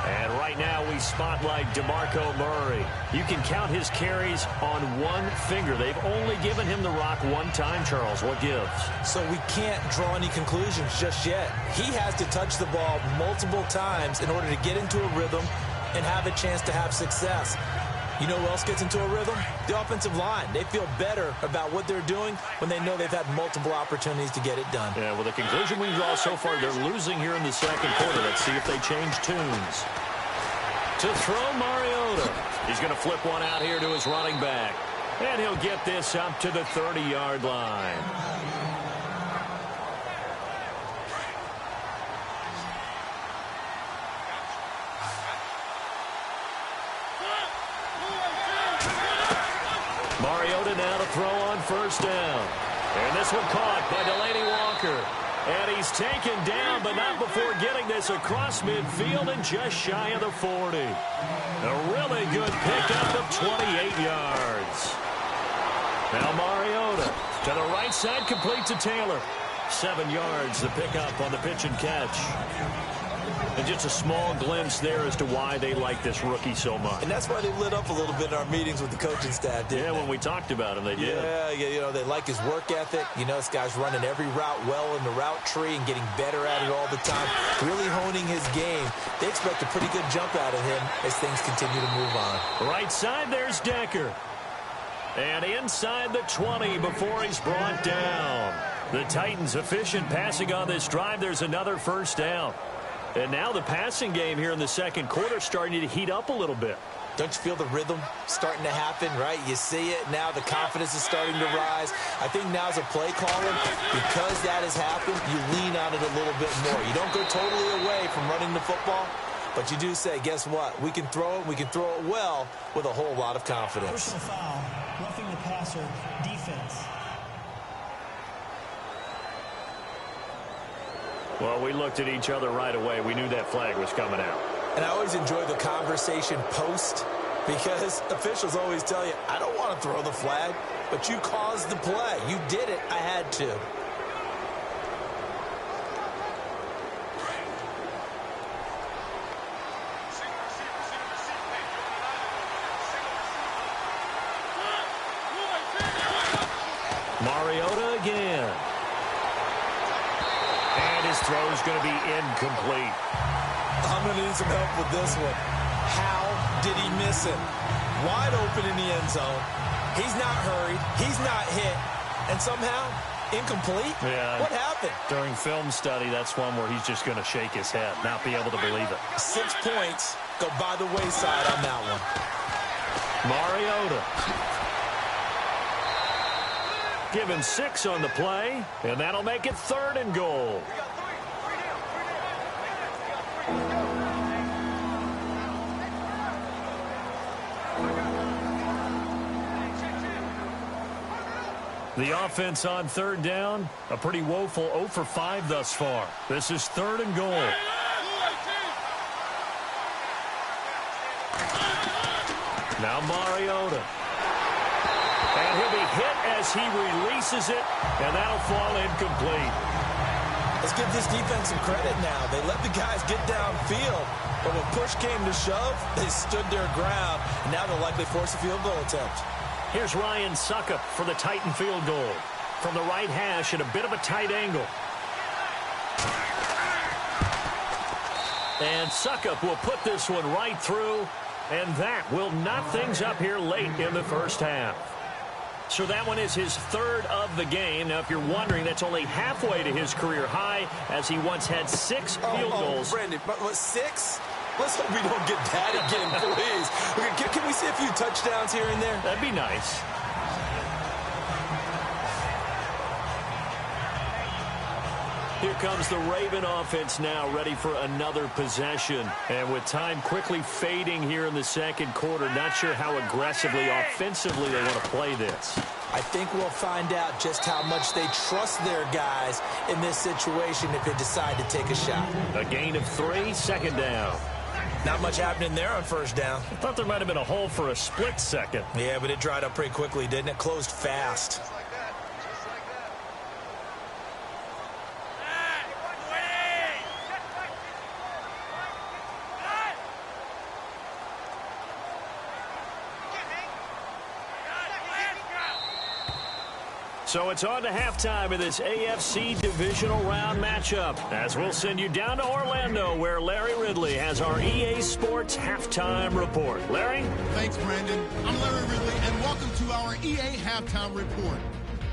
And right now we spotlight DeMarco Murray. You can count his carries on one finger. They've only given him the rock one time, Charles. What gives? So we can't draw any conclusions just yet. He has to touch the ball multiple times in order to get into a rhythm and have a chance to have success. You know who else gets into a rhythm? The offensive line. They feel better about what they're doing when they know they've had multiple opportunities to get it done. Yeah, well, the conclusion we draw so far, they're losing here in the second quarter. Let's see if they change tunes. To throw, Mariota. He's going to flip one out here to his running back. And he'll get this up to the 30-yard line. Mariota now to throw on first down. And this one caught by Delaney Walker. And he's taken down, but not before getting this across midfield and just shy of the 40. A really good pickup of 28 yards. Now Mariota to the right side, complete to Taylor. 7 yards, the pickup on the pitch and catch. And just a small glimpse there as to why they like this rookie so much. And that's why they lit up a little bit in our meetings with the coaching staff, didn't they? When we talked about him, they did. Yeah, you know, they like his work ethic. You know, this guy's running every route well in the route tree and getting better at it all the time, really honing his game. They expect a pretty good jump out of him as things continue to move on. Right side, there's Decker. And inside the 20 before he's brought down. The Titans efficient passing on this drive. There's another first down. And now the passing game here in the second quarter starting to heat up a little bit. Don't you feel the rhythm starting to happen, right? You see it now. The confidence is starting to rise. I think now's a play caller. Because that has happened, you lean on it a little bit more. You don't go totally away from running the football, but you do say, guess what? We can throw it. We can throw it well with a whole lot of confidence. Personal foul, roughing the passer, defense. Well, we looked at each other right away. We knew that flag was coming out. And I always enjoy the conversation post because officials always tell you, I don't want to throw the flag, but you caused the play. You did it. I had to. Mariota again. And his throw's going to be incomplete. I'm going to need some help with this one. How did he miss it? Wide open in the end zone. He's not hurried. He's not hit. And somehow, incomplete? Yeah. What happened? During film study, that's one where he's just going to shake his head, not be able to believe it. 6 points go by the wayside on that one. Mariota. Given 6 on the play, and that'll make it 3rd and goal. The offense on 3rd down, a pretty woeful 0 for 5 thus far. This is 3rd and goal. Now Mariota. And he'll be hit as he releases it, and that'll fall incomplete. Let's give this defense some credit now. They let the guys get downfield, but when push came to shove, they stood their ground, and now they'll likely force a field goal attempt. Here's Ryan Suckup for the Titan field goal. From the right hash at a bit of a tight angle. And Suckup will put this one right through, and that will knot things up here late in the first half. So that one is his third of the game. Now, if you're wondering, that's only halfway to his career high, as he once had 6 field goals. Brandon, but 6? Let's hope we don't get that again, please. Can we see a few touchdowns here and there? That'd be nice. Here comes the Raven offense now, ready for another possession. And with time quickly fading here in the second quarter, not sure how aggressively, offensively they want to play this. I think we'll find out just how much they trust their guys in this situation if they decide to take a shot. A gain of 3, second down. Not much happening there on first down. I thought there might have been a hole for a split second. Yeah, but it dried up pretty quickly, didn't it? Closed fast. So it's on to halftime of this AFC Divisional Round matchup, as we'll send you down to Orlando, where Larry Ridley has our EA Sports Halftime Report. Larry? Thanks, Brandon. I'm Larry Ridley, and welcome to our EA Halftime Report.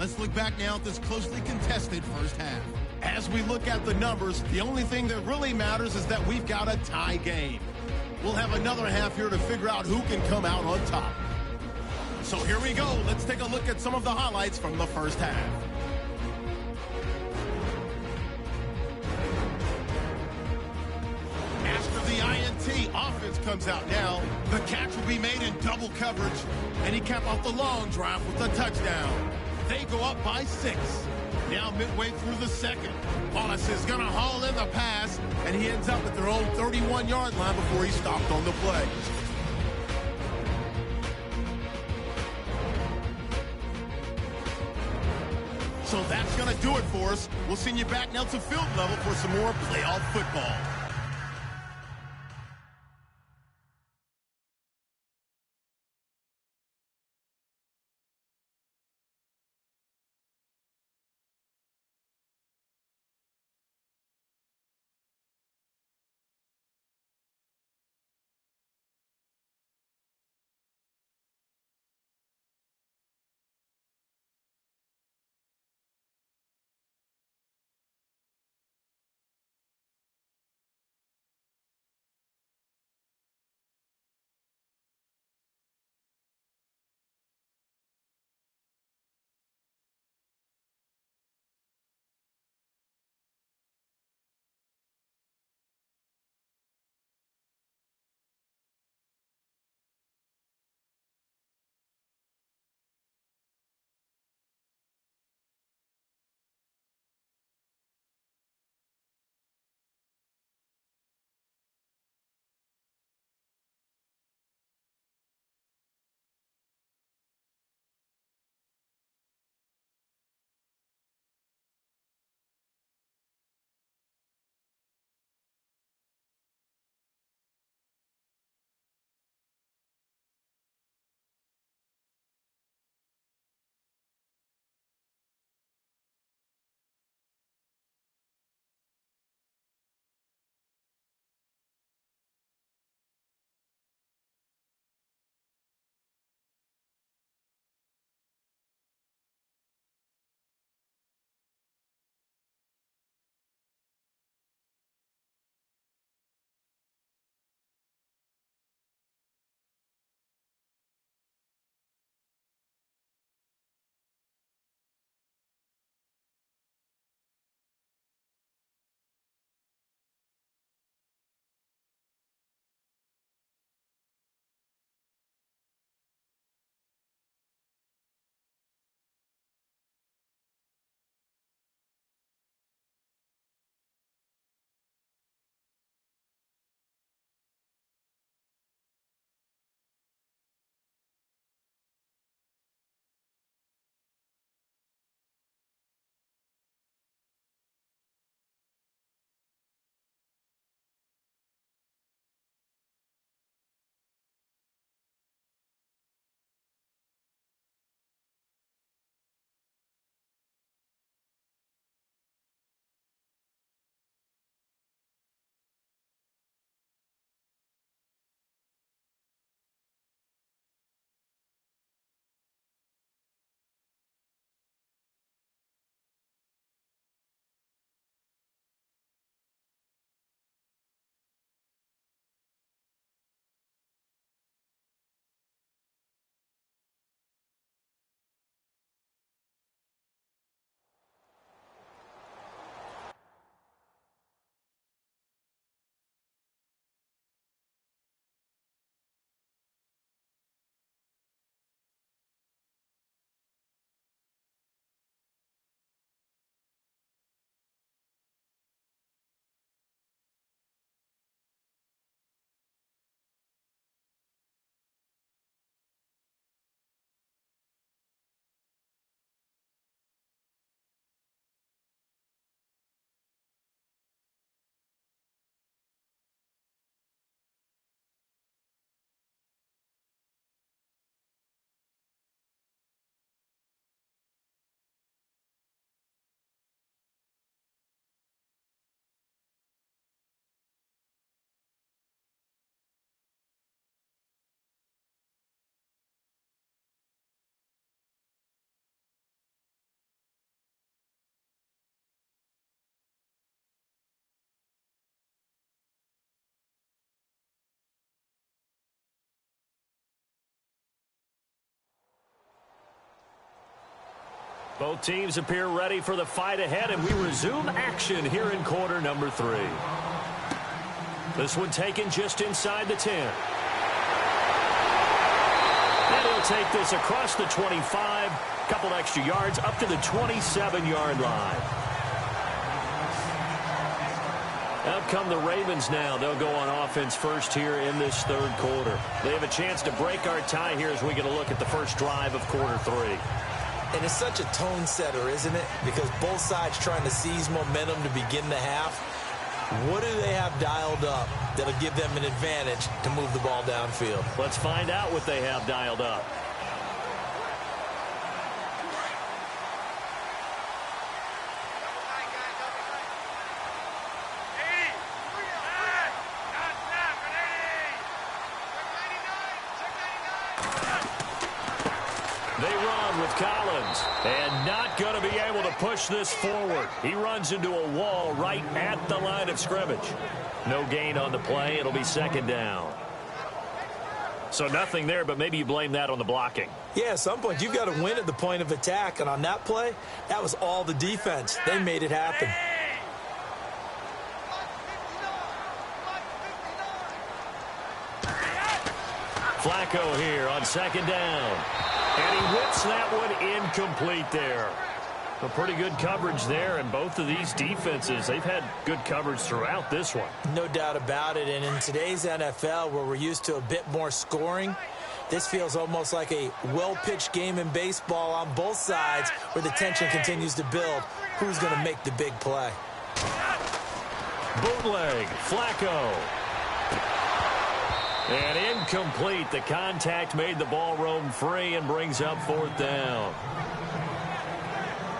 Let's look back now at this closely contested first half. As we look at the numbers, the only thing that really matters is that we've got a tie game. We'll have another half here to figure out who can come out on top. So here we go. Let's take a look at some of the highlights from the first half. After the INT, offense comes out now. The catch will be made in double coverage, and he capped off the long drive with a touchdown. They go up by 6. Now midway through the second, Wallace is going to haul in the pass, and he ends up at their own 31-yard line before he stopped on the play. So that's going to do it for us. We'll send you back now to field level for some more playoff football. Both teams appear ready for the fight ahead, and we resume action here in quarter number 3. This one taken just inside the 10. And he'll take this across the 25, couple extra yards up to the 27-yard line. Out come the Ravens now. They'll go on offense first here in this third quarter. They have a chance to break our tie here as we get a look at the first drive of quarter 3. And it's such a tone setter, isn't it? Because both sides trying to seize momentum to begin the half. What do they have dialed up that'll give them an advantage to move the ball downfield? Let's find out what they have dialed up. They run with Collins, and not going to be able to push this forward. He runs into a wall right at the line of scrimmage. No gain on the play. It'll be second down. So nothing there, but maybe you blame that on the blocking. Yeah, at some point, you've got to win at the point of attack. And on that play, that was all the defense. They made it happen. Flacco here on second down. And he whips that one incomplete there. A pretty good coverage there, and both of these defenses, they've had good coverage throughout this one. No doubt about it, and in today's NFL, where we're used to a bit more scoring, this feels almost like a well-pitched game in baseball on both sides where the tension continues to build. Who's going to make the big play? Bootleg, Flacco. And incomplete. The contact made the ball roam free and brings up fourth down.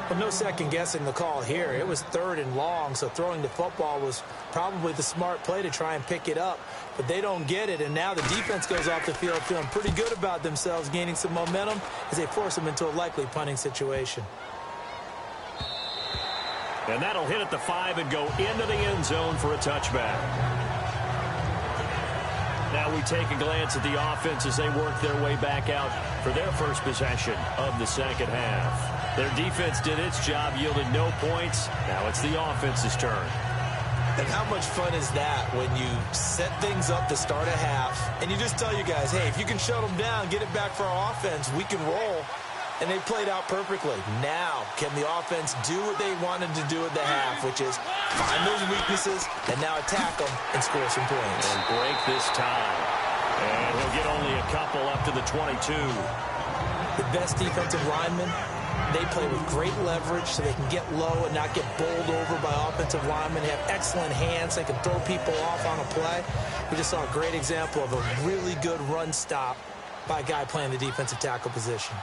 Well, no second-guessing the call here. It was third and long, so throwing the football was probably the smart play to try and pick it up. But they don't get it, and now the defense goes off the field feeling pretty good about themselves, gaining some momentum as they force them into a likely punting situation. And that'll hit at the 5 and go into the end zone for a touchback. Now we take a glance at the offense as they work their way back out for their first possession of the second half. Their defense did its job, yielded no points. Now it's the offense's turn. And how much fun is that when you set things up to start a half and you just tell you guys, hey, if you can shut them down, get it back for our offense, we can roll. And they played out perfectly. Now, can the offense do what they wanted to do at the half, which is find those weaknesses and now attack them and score some points. And break this tie. And he'll get only a couple up to the 22. The best defensive linemen, they play with great leverage so they can get low and not get bowled over by offensive linemen. They have excellent hands. They can throw people off on a play. We just saw a great example of a really good run stop by a guy playing the defensive tackle position.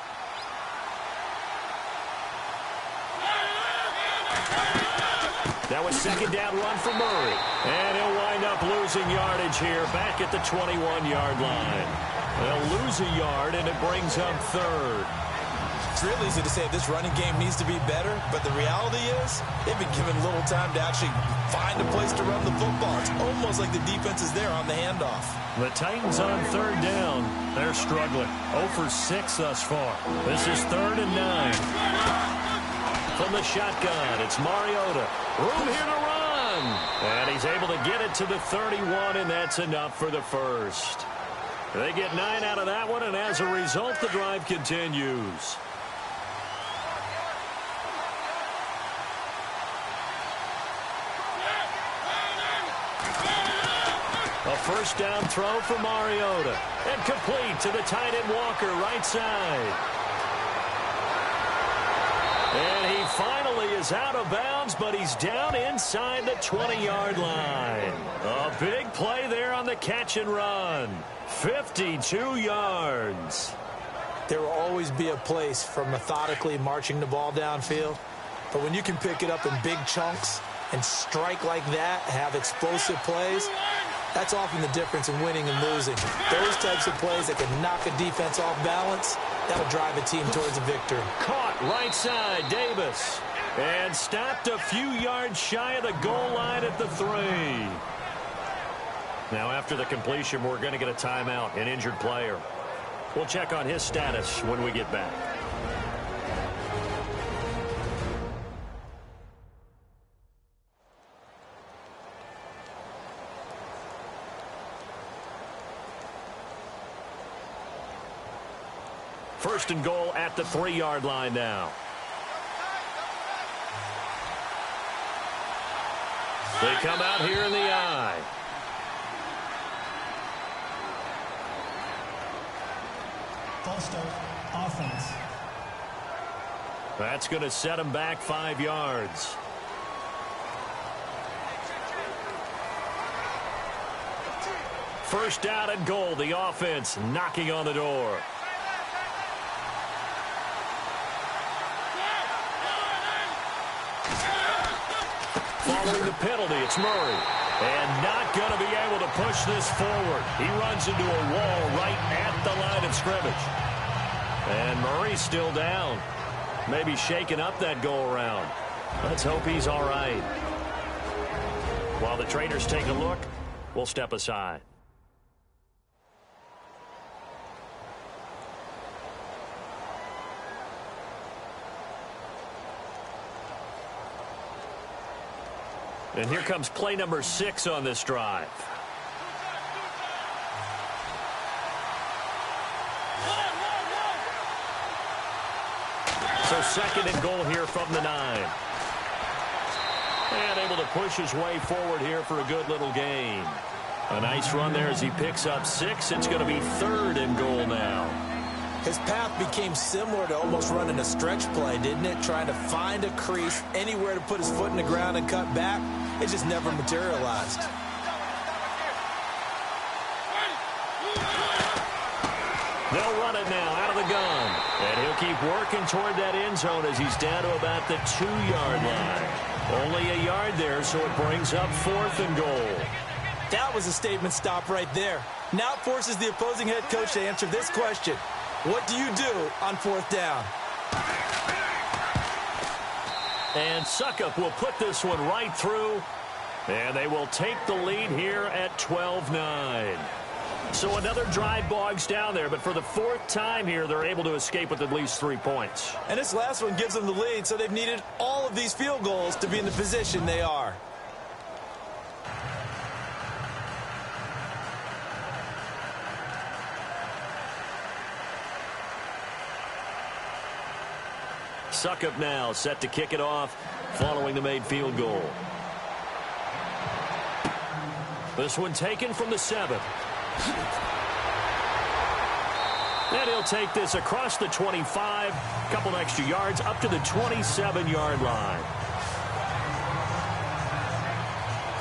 That was second down run for Murray. And he'll wind up losing yardage here back at the 21-yard line. They'll lose a yard, and it brings up third. It's real easy to say this running game needs to be better, but the reality is they've been given little time to actually find a place to run the football. It's almost like the defense is there on the handoff. The Titans on third down. They're struggling. 0 for 6 thus far. This is 3rd and 9. From the shotgun, it's Mariota. Room here to run. And he's able to get it to the 31, and that's enough for the first. They get 9 out of that one, and as a result, the drive continues. A first down throw for Mariota. And complete to the tight end Walker, right side. And he finally is out of bounds, but he's down inside the 20-yard line. A big play there on the catch and run. 52 yards. There will always be a place for methodically marching the ball downfield. But when you can pick it up in big chunks and strike like that, have explosive plays, that's often the difference in winning and losing. Those types of plays that can knock a defense off balance, that'll drive a team towards a victory. Caught right side, Davis. And stopped a few yards shy of the goal line at the 3. Now after the completion, we're going to get a timeout, an injured player. We'll check on his status when we get back. First and goal at the 3-yard line now. They come out here in the I. False start, offense. That's going to set them back 5 yards. First down and goal. The offense knocking on the door. Following the penalty, it's Murray. And not going to be able to push this forward. He runs into a wall right at the line of scrimmage. And Murray's still down. Maybe shaking up that go-around. Let's hope he's all right. While the trainers take a look, we'll step aside. And here comes play number 6 on this drive. So second and goal here from the 9. And able to push his way forward here for a good little gain. A nice run there as he picks up 6. It's going to be third and goal now. His path became similar to almost running a stretch play, didn't it? Trying to find a crease, anywhere to put his foot in the ground and cut back. It just never materialized. They'll run it now out of the gun. And he'll keep working toward that end zone as he's down to about the 2-yard line. Only a yard there, so it brings up fourth and goal. That was a statement stop right there. Now it forces the opposing head coach to answer this question. What do you do on fourth down? And Suckup will put this one right through. And they will take the lead here at 12-9. So another drive bogs down there, but for the 4th time here, they're able to escape with at least 3 points. And this last one gives them the lead, so they've needed all of these field goals to be in the position they are. Suckup now set to kick it off following the made field goal. This one taken from the 7. And he'll take this across the 25, a couple extra yards up to the 27-yard line.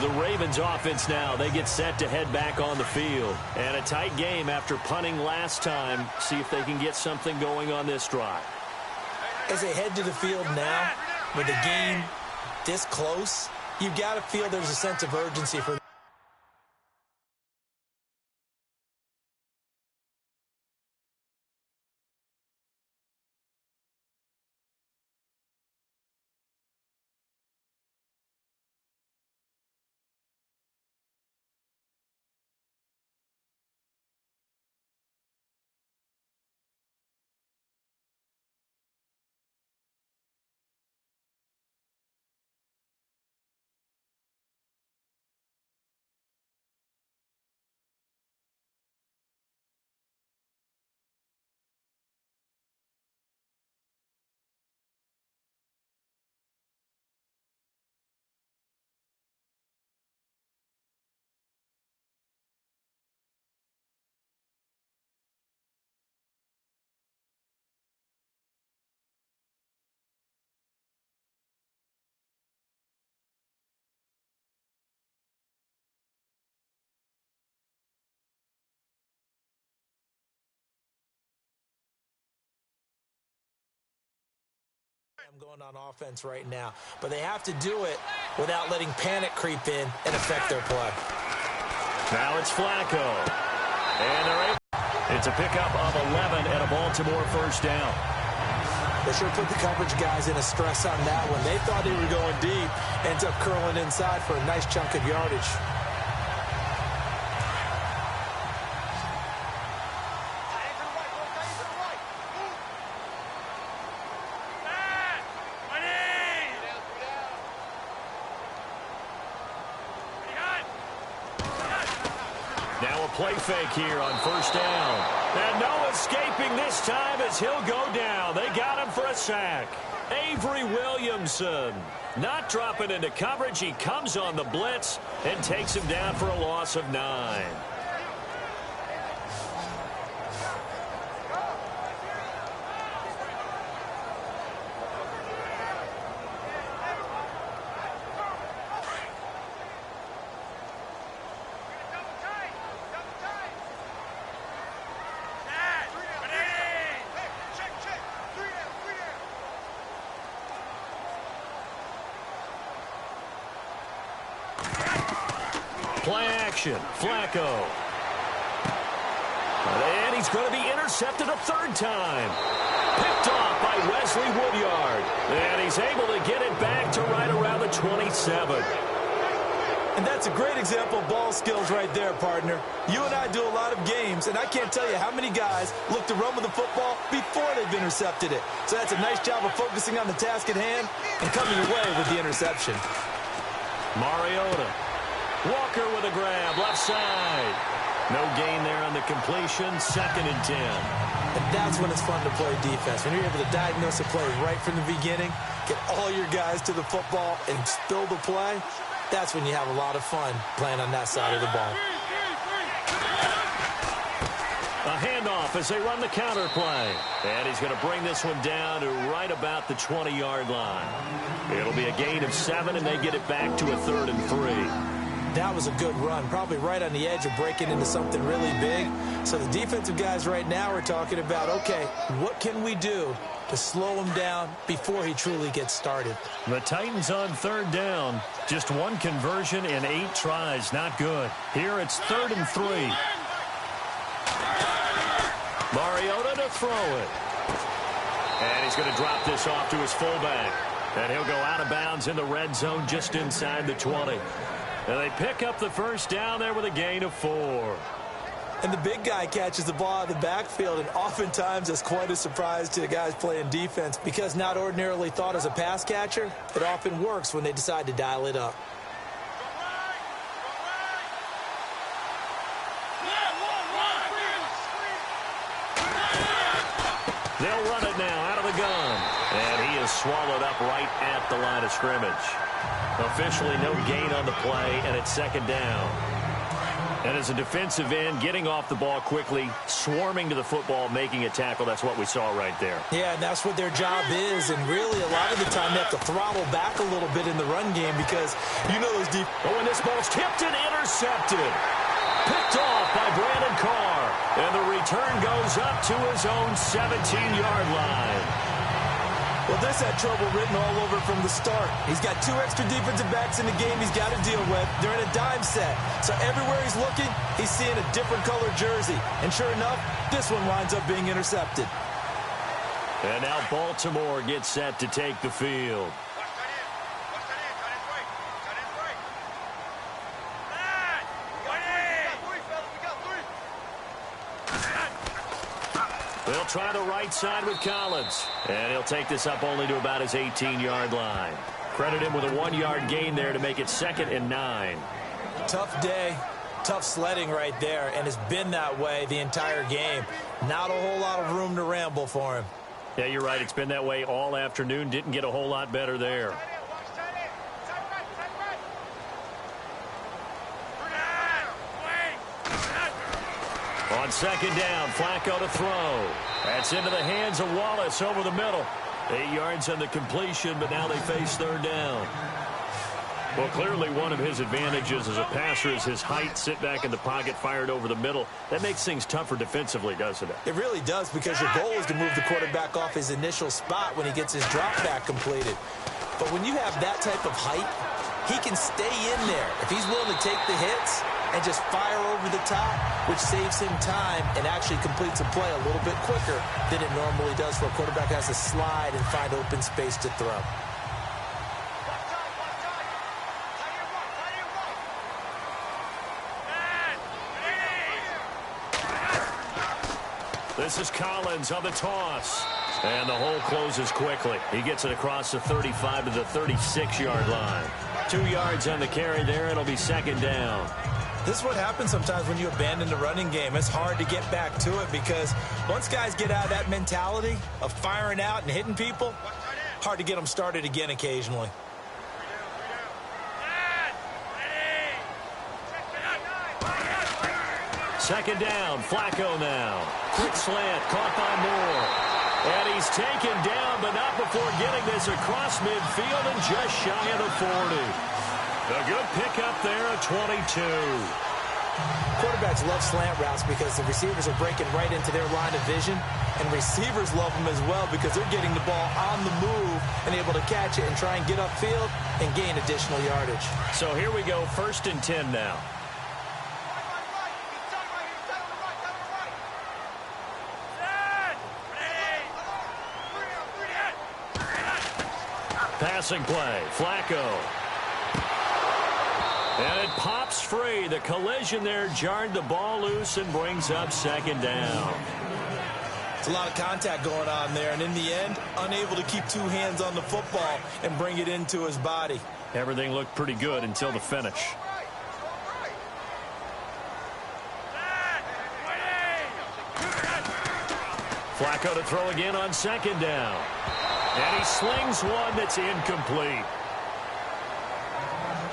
The Ravens offense now, they get set to head back on the field. And a tight game after punting last time. See if they can get something going on this drive. As they head to the field now, with the game this close, you've got to feel there's a sense of urgency for them. Going on offense right now, but they have to do it without letting panic creep in and affect their play. Now it's Flacco, and they're able. It's a pickup of 11 and a Baltimore first down. They sure put the coverage guys in a stress on that one. They thought they were going deep, ends up curling inside for a nice chunk of yardage. Play fake here on first down. And no escaping this time as he'll go down. They got him for a sack. Avery Williamson not dropping into coverage. He comes on the blitz and takes him down for a loss of 9. Play action. Flacco. And he's going to be intercepted a third time. Picked off by Wesley Woodyard. And he's able to get it back to right around the 27. And that's a great example of ball skills right there, partner. You and I do a lot of games, and I can't tell you how many guys look to run with the football before they've intercepted it. So that's a nice job of focusing on the task at hand and coming away with the interception. Mariota. Walker with a grab, left side. No gain there on the completion, 2nd and 10. And that's when it's fun to play defense. When you're able to diagnose a play right from the beginning, get all your guys to the football and spill the play, that's when you have a lot of fun playing on that side of the ball. A handoff as they run the counter play. And he's going to bring this one down to right about the 20-yard line. It'll be a gain of 7, and they get it back to a 3rd and 3. That was a good run, probably right on the edge of breaking into something really big. So the defensive guys right now are talking about, okay, what can we do to slow him down before he truly gets started? The Titans on 3rd down. Just 1 conversion in 8 tries. Not good. Here it's 3rd and 3. Mariota to throw it. And he's going to drop this off to his fullback. And he'll go out of bounds in the red zone just inside the 20. And they pick up the first down there with a gain of 4. And the big guy catches the ball out of the backfield, and oftentimes it's quite a surprise to the guys playing defense because not ordinarily thought as a pass catcher, it often works when they decide to dial it up. They'll run it now out of the gun. And he is swallowed up right at the line of scrimmage. Officially no gain on the play, and it's 2nd down. And as a defensive end, getting off the ball quickly, swarming to the football, making a tackle, that's what we saw right there. Yeah, and that's what their job is. And really, a lot of the time, they have to throttle back a little bit in the run game because you know those deep. Oh, and this ball's tipped and intercepted. Picked off by Brandon Carr. And the return goes up to his own 17-yard line. Well, this had trouble written all over from the start. He's got 2 extra defensive backs in the game he's got to deal with. They're in a dime set. So everywhere he's looking, he's seeing a different colored jersey. And sure enough, this one winds up being intercepted. And now Baltimore gets set to take the field. They'll try the right side with Collins. And he'll take this up only to about his 18-yard line. Credit him with a 1-yard gain there to make it 2nd and 9. Tough day, tough sledding right there, and it's been that way the entire game. Not a whole lot of room to ramble for him. Yeah, you're right. It's been that way all afternoon. Didn't get a whole lot better there. On 2nd down, Flacco to throw. That's into the hands of Wallace over the middle. 8 yards on the completion, but now they face 3rd down. Well, clearly one of his advantages as a passer is his height. Sit back in the pocket, fired over the middle. That makes things tougher defensively, doesn't it? It really does, because your goal is to move the quarterback off his initial spot when he gets his drop back completed. But when you have that type of height, he can stay in there. If he's willing to take the hits and just fire over the top, which saves him time and actually completes a play a little bit quicker than it normally does for a quarterback has to slide and find open space to throw. This is Collins on the toss. And the hole closes quickly. He gets it across the 35 to the 36-yard line. 2 yards on the carry there. It'll be 2nd down. This is what happens sometimes when you abandon the running game. It's hard to get back to it because once guys get out of that mentality of firing out and hitting people, hard to get them started again occasionally. Second down, Flacco now. Quick slant, caught by Moore. And he's taken down, but not before getting this across midfield and just shy of the 40. A good pickup there at 22. Quarterbacks love slant routes because the receivers are breaking right into their line of vision, and receivers love them as well because they're getting the ball on the move and able to catch it and try and get upfield and gain additional yardage. So here we go, 1st and 10 now. Passing play, Flacco. And it pops free. The collision there jarred the ball loose and brings up 2nd down. It's a lot of contact going on there, and in the end, unable to keep 2 hands on the football and bring it into his body. Everything looked pretty good until the finish. Flacco to throw again on 2nd down. And he slings one that's incomplete.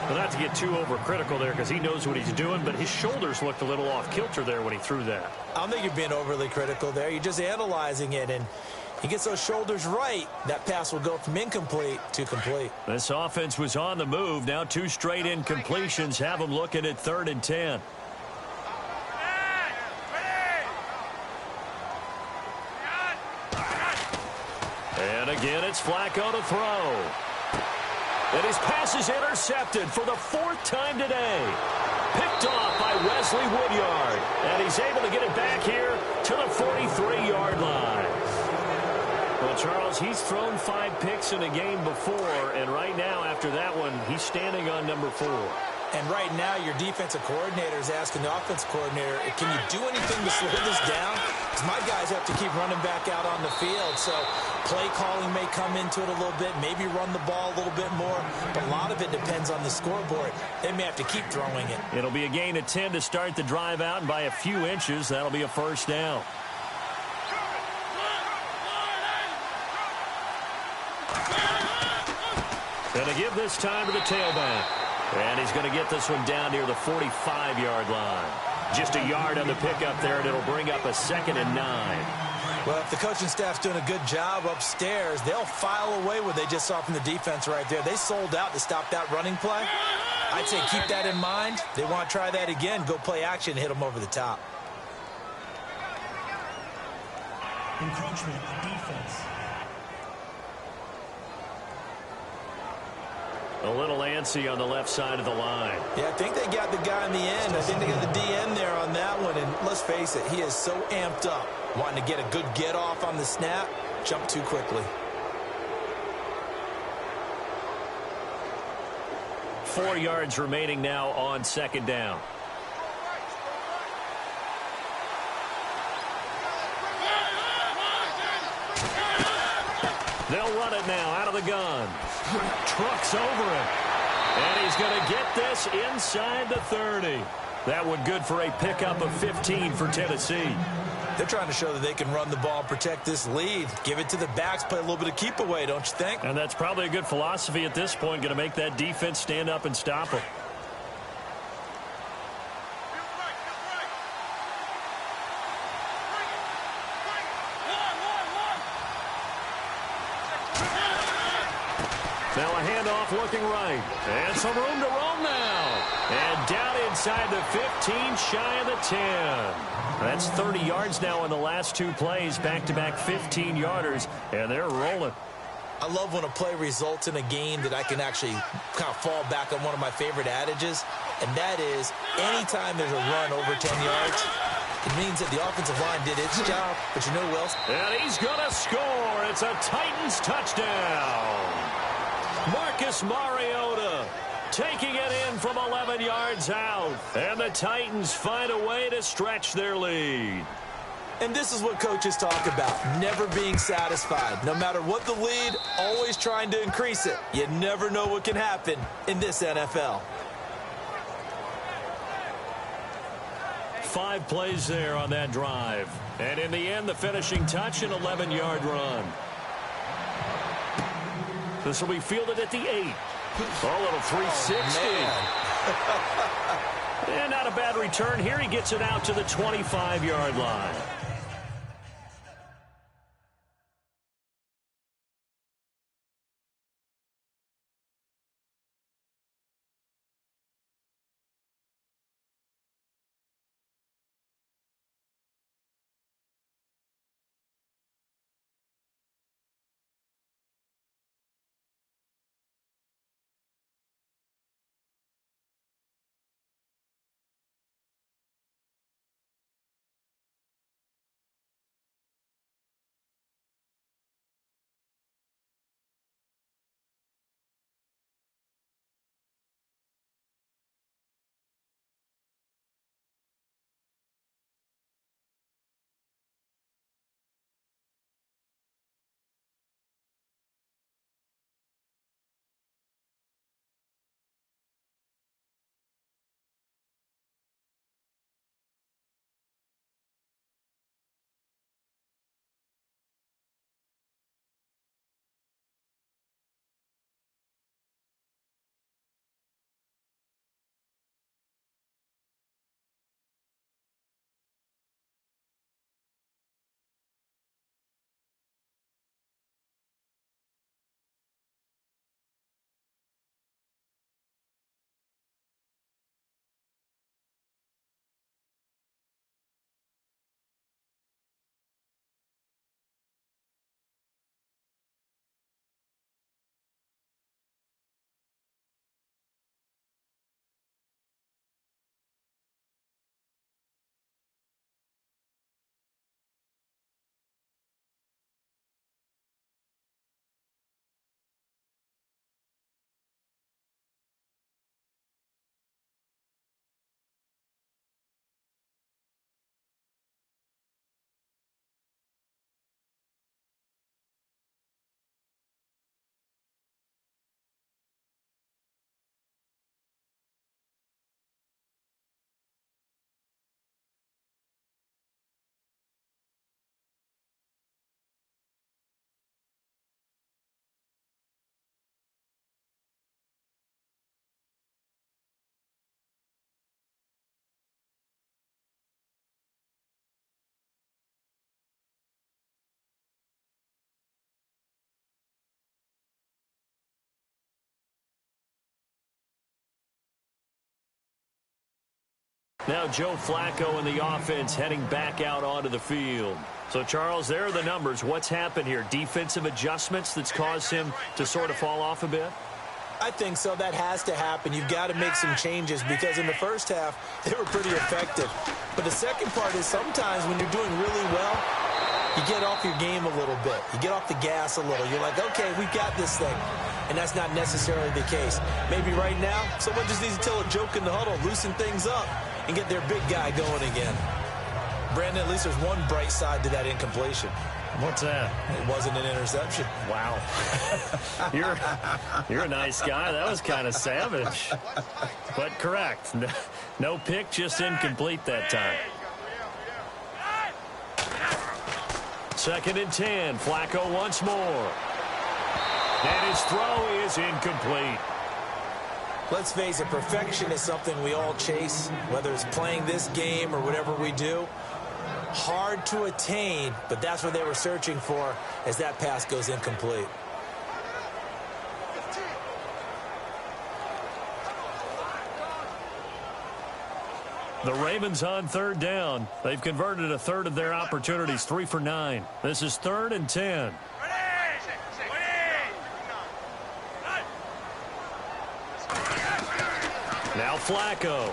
Well, not to get too overcritical there because he knows what he's doing, but his shoulders looked a little off kilter there when he threw that. I don't think you're being overly critical there. You're just analyzing it, and he gets those shoulders right. That pass will go from incomplete to complete. This offense was on the move. Now 2 straight incompletions have them looking at 3rd and 10. And again, it's Flacco to throw. And his pass is intercepted for the 4th time today. Picked off by Wesley Woodyard. And he's able to get it back here to the 43-yard line. Well, Charles, he's thrown 5 picks in a game before. And right now, after that one, he's standing on number 4. And right now, your defensive coordinator is asking the offensive coordinator, can you do anything to slow this down? Because my guys have to keep running back out on the field. So play calling may come into it a little bit, maybe run the ball a little bit more. But a lot of it depends on the scoreboard. They may have to keep throwing it. It'll be a gain of 10 to start the drive out, and by a few inches, that'll be a 1st down. And to give this time to the tailback. And he's going to get this one down near the 45-yard line. Just a yard on the pickup there, and it'll bring up a 2nd and 9. Well, if the coaching staff's doing a good job upstairs, they'll file away what they just saw from the defense right there. They sold out to stop that running play. I'd say keep that in mind. They want to try that again. Go play action, hit them over the top. Encroachment defense. A little antsy on the left side of the line. Yeah, I think they got the guy in the end. I think they got the DN there on that one. And let's face it, he is so amped up, wanting to get a good get off on the snap, jump too quickly. 4 yards remaining now on 2nd down. They'll run it now out of the gun. Trucks over him. And he's going to get this inside the 30. That one good for a pickup of 15 for Tennessee. They're trying to show that they can run the ball and protect this lead. Give it to the backs, play a little bit of keep away, don't you think? And that's probably a good philosophy at this point, going to make that defense stand up and stop them. Now a handoff looking right. And some room to roam now. And down inside the 15, shy of the 10. That's 30 yards now in the last 2 plays. Back-to-back 15-yarders. And they're rolling. I love when a play results in a game that I can actually kind of fall back on one of my favorite adages. And that is, anytime there's a run over 10 yards, it means that the offensive line did its job. But you know who else? And he's going to score. It's a Titans touchdown. Marcus Mariota taking it in from 11 yards out. And the Titans find a way to stretch their lead. And this is what coaches talk about, never being satisfied. No matter what the lead, always trying to increase it. You never know what can happen in this NFL. 5 plays there on that drive. And in the end, the finishing touch, an 11-yard run. This will be fielded at the 8. A little 360. And not a bad return here. He gets it out to the 25-yard line. Now Joe Flacco and the offense heading back out onto the field. So, Charles, there are the numbers. What's happened here? Defensive adjustments that's caused him to sort of fall off a bit? I think so. That has to happen. You've got to make some changes because in the first half, they were pretty effective. But the second part is sometimes when you're doing really well, you get off your game a little bit. You get off the gas a little. You're like, okay, we've got this thing. And that's not necessarily the case. Maybe right now, someone just needs to tell a joke in the huddle, loosen things up, and get their big guy going again. Brandon, at least there's one bright side to that incompletion. What's that? It wasn't an interception. Wow. You're a nice guy. That was kind of savage. But correct. No pick, just incomplete that time. 2nd and 10. Flacco once more. And his throw is incomplete. Let's face it, perfection is something we all chase, whether it's playing this game or whatever we do. Hard to attain, but that's what they were searching for as that pass goes incomplete. The Ravens on 3rd down. They've converted a third of their opportunities, 3 for 9. This is 3rd and 10. Now Flacco.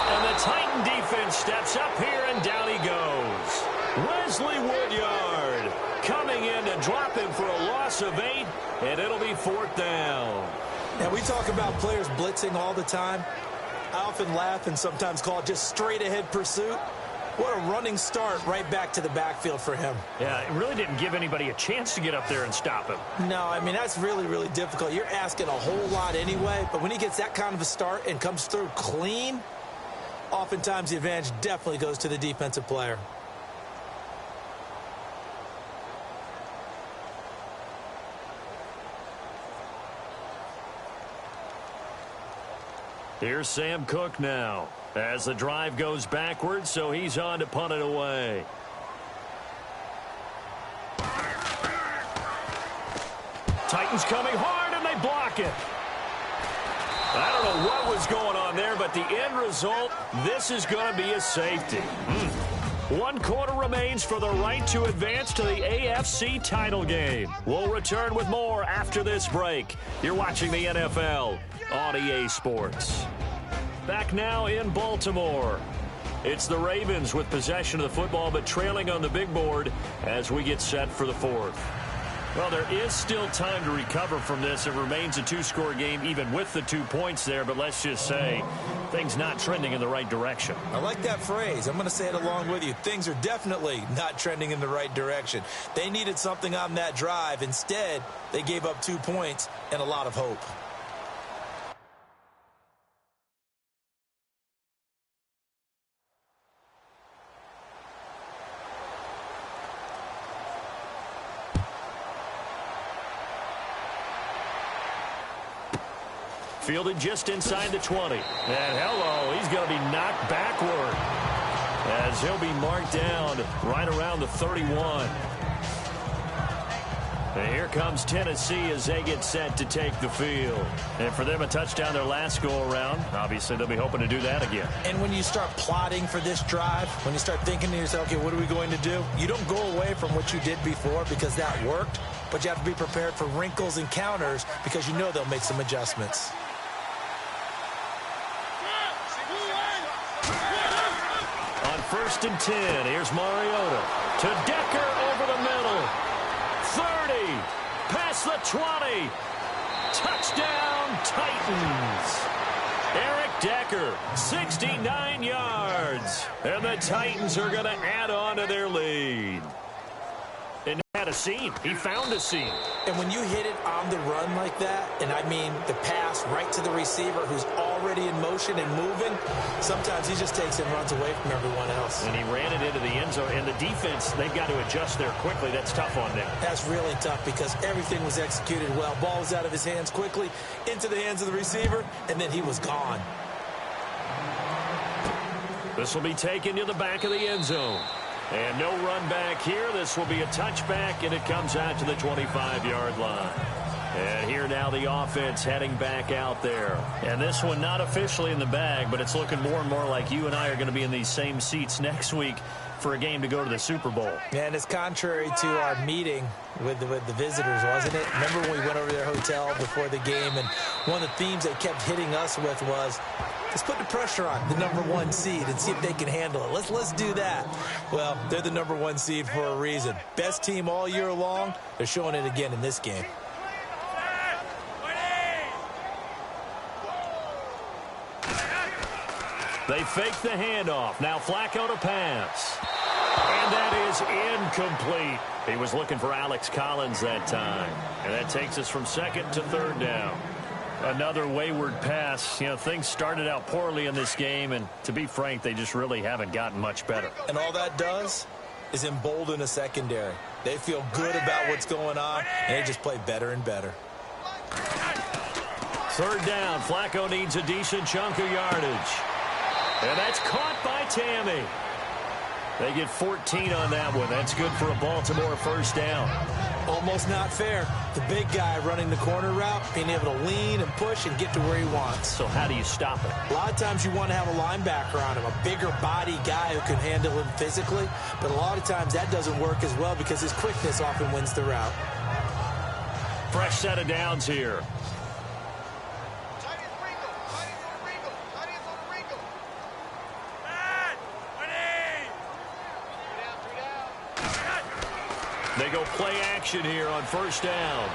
And the Titan defense steps up here, and down he goes. Wesley Woodyard coming in to drop him for a loss of 8, and it'll be 4th down. Now, we talk about players blitzing all the time. I often laugh and sometimes call it just straight-ahead pursuit. What a running start right back to the backfield for him. Yeah, it really didn't give anybody a chance to get up there and stop him. No, I mean, that's really, really difficult. You're asking a whole lot anyway, but when he gets that kind of a start and comes through clean, oftentimes the advantage definitely goes to the defensive player. Here's Sam Cook now as the drive goes backwards, so he's on to punt it away. Titans coming hard, and they block it. I don't know what was going on there, but the end result, this is going to be a safety. 1 quarter remains for the right to advance to the AFC title game. We'll return with more after this break. You're watching the NFL on EA Sports. Back now in Baltimore. It's the Ravens with possession of the football, but trailing on the big board as we get set for the fourth. Well, there is still time to recover from this. It remains a 2-score game even with the 2 points there, but let's just say things not trending in the right direction. I like that phrase. I'm going to say it along with you. Things are definitely not trending in the right direction. They needed something on that drive. Instead, they gave up 2 points and a lot of hope. Fielded just inside the 20. And hello, he's going to be knocked backward as he'll be marked down right around the 31. And here comes Tennessee as they get set to take the field. And for them, a touchdown their last go-around. Obviously, they'll be hoping to do that again. And when you start plotting for this drive, when you start thinking to yourself, okay, what are we going to do? You don't go away from what you did before because that worked, but you have to be prepared for wrinkles and counters because you know they'll make some adjustments. On 1st and 10, here's Mariota to Decker over the middle. 30, past the 20. Touchdown, Titans. Eric Decker, 69 yards. And the Titans are going to add on to their lead. And he had a seam. He found a seam. And when you hit it on the run like that, and I mean the pass right to the receiver who's already in motion and moving, sometimes he just takes and runs away from everyone else. And he ran it into the end zone. And the defense, they've got to adjust there quickly. That's tough on them. That's really tough because everything was executed well. Ball was out of his hands quickly, into the hands of the receiver, and then he was gone. This will be taken to the back of the end zone. And no run back here. This will be a touchback, and it comes out to the 25-yard line. And here now the offense heading back out there. And this one not officially in the bag, but it's looking more and more like you and I are going to be in these same seats next week for a game to go to the Super Bowl. And it's contrary to our meeting with the visitors, wasn't it? Remember when we went over to their hotel before the game, and one of the themes they kept hitting us with was, let's put the pressure on the #1 seed and see if they can handle it. Let's do that. Well, they're the #1 seed for a reason. Best team all year long. They're showing it again in this game. They fake the handoff. Now Flacco to pass. And that is incomplete. He was looking for Alex Collins that time. And that takes us from 2nd to 3rd down. Another wayward pass. You know, things started out poorly in this game, and to be frank, they just really haven't gotten much better. And all that does is embolden a secondary. They feel good about what's going on, and they just play better and better. 3rd down. Flacco needs a decent chunk of yardage. And that's caught by Tammy. They get 14 on that one. That's good for a Baltimore 1st down. Almost not fair. The big guy running the corner route, being able to lean and push and get to where he wants. So how do you stop it? A lot of times you want to have a linebacker on him, a bigger body guy who can handle him physically. But a lot of times that doesn't work as well because his quickness often wins the route. Fresh set of downs here. They go play action here on 1st down.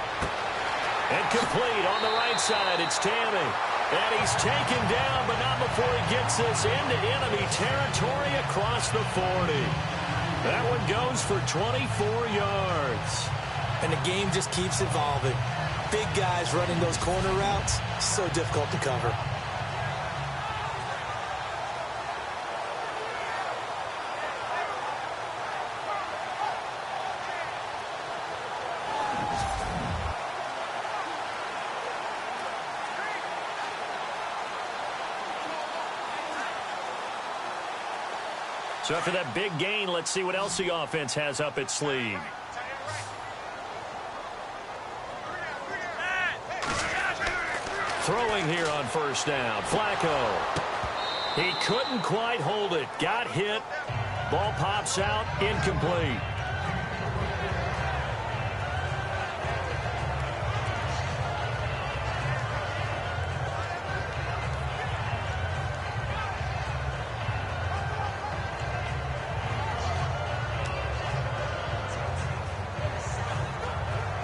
And complete on the right side. It's Tammy. And he's taken down, but not before he gets this into enemy territory across the 40. That one goes for 24 yards. And the game just keeps evolving. Big guys running those corner routes, so difficult to cover. So after that big gain, let's see what else the offense has up its sleeve. Throwing here on first down. Flacco. He couldn't quite hold it. Got hit. Ball pops out. Incomplete.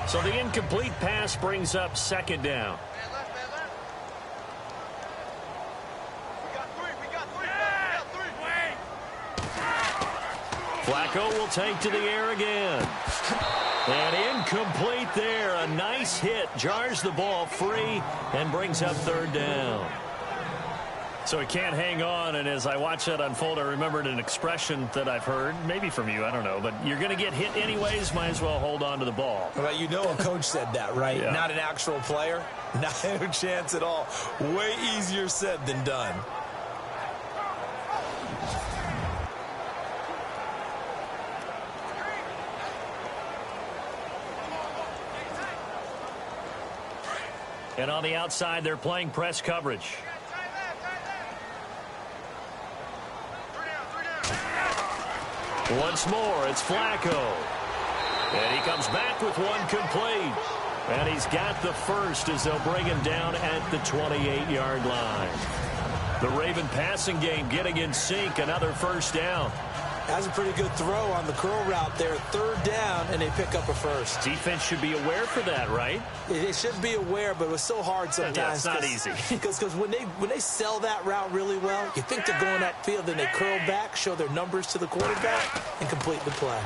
So the incomplete pass brings up second down. Flacco will take to the air again. And incomplete there. A nice hit. Jars the ball free and brings up third down. So he can't hang on, and as I watch that unfold, I remembered an expression that I've heard, maybe from you, I don't know, but you're going to get hit anyways, might as well hold on to the ball. Well, you know a coach said that, right? Yeah. Not an actual player. Not a chance at all. Way easier said than done. And on the outside, they're playing press coverage. Once more, it's Flacco. And he comes back with one complete. And he's got the first as they'll bring him down at the 28-yard line. The Raven passing game getting in sync. Another first down. That's a pretty good throw on the curl route there. Third down, and they pick up a first. Defense should be aware for that, right? They should be aware, but it was so hard sometimes. Yeah, it's not easy. Because when they sell that route really well, you think they're going upfield, then they curl back, show their numbers to the quarterback, and complete the play.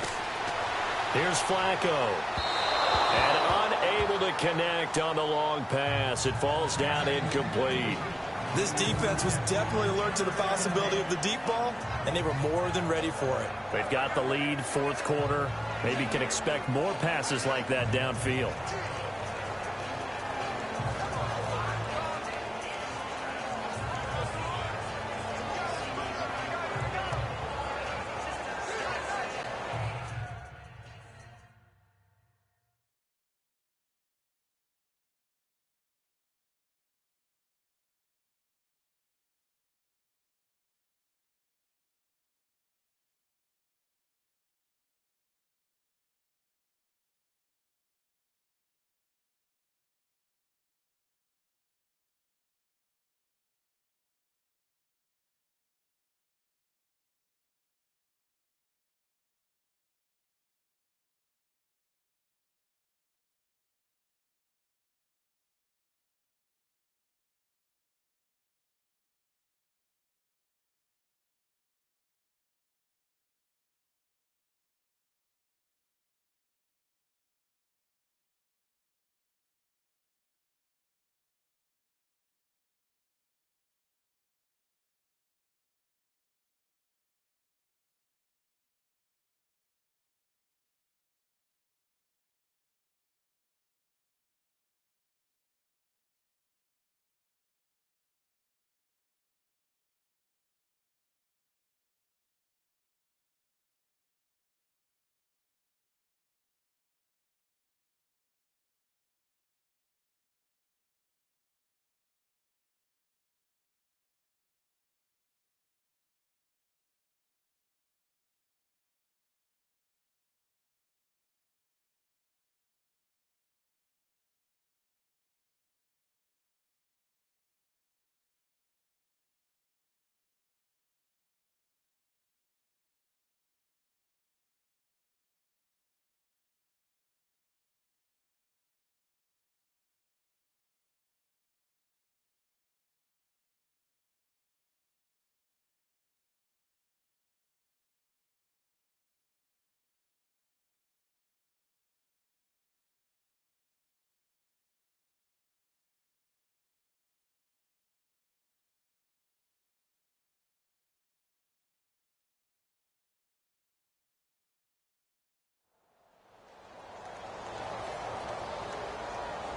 Here's Flacco. And unable to connect on the long pass. It falls down incomplete. This defense was definitely alert to the possibility of the deep ball, and they were more than ready for it. They've got the lead, fourth quarter. Maybe can expect more passes like that downfield.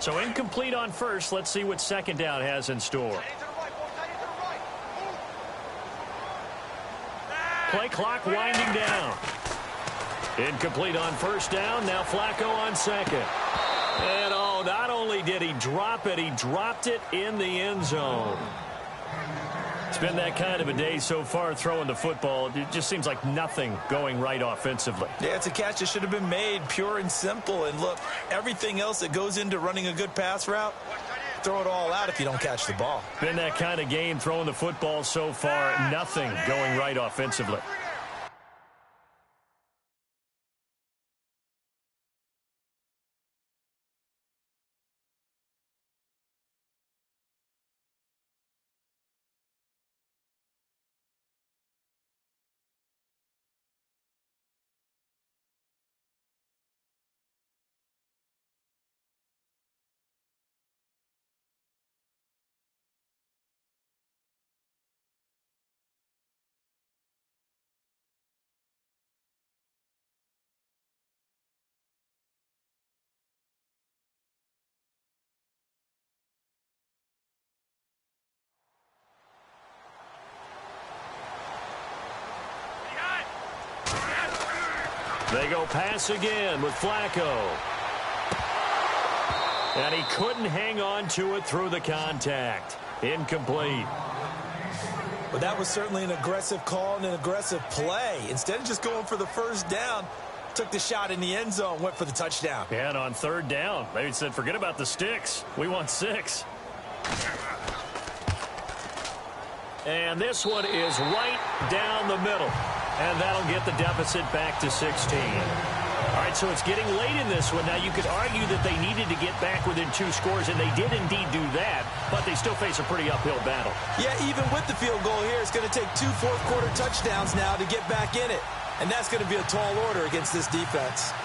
So incomplete on first. Let's see what second down has in store. Play clock winding down. Incomplete on first down. Now Flacco on second. And, oh, not only did he drop it, he dropped it in the end zone. It's been that kind of a day so far throwing the football. It just seems like nothing going right offensively. Yeah, it's a catch that should have been made, pure and simple. And look, everything else that goes into running a good pass route, throw it all out if you don't catch the ball. Been that kind of game throwing the football so far. Nothing going right offensively. They go pass again with Flacco. And he couldn't hang on to it through the contact. Incomplete. But that was certainly an aggressive call and an aggressive play. Instead of just going for the first down, took the shot in the end zone, went for the touchdown. And on third down, they said, forget about the sticks. We want 6. And this one is right down the middle. And that'll get the deficit back to 16. All right, so it's getting late in this one. Now, you could argue that they needed to get back within 2 scores, and they did indeed do that, but they still face a pretty uphill battle. Yeah, even with the field goal here, it's going to take 2 fourth-quarter touchdowns now to get back in it. And that's going to be a tall order against this defense.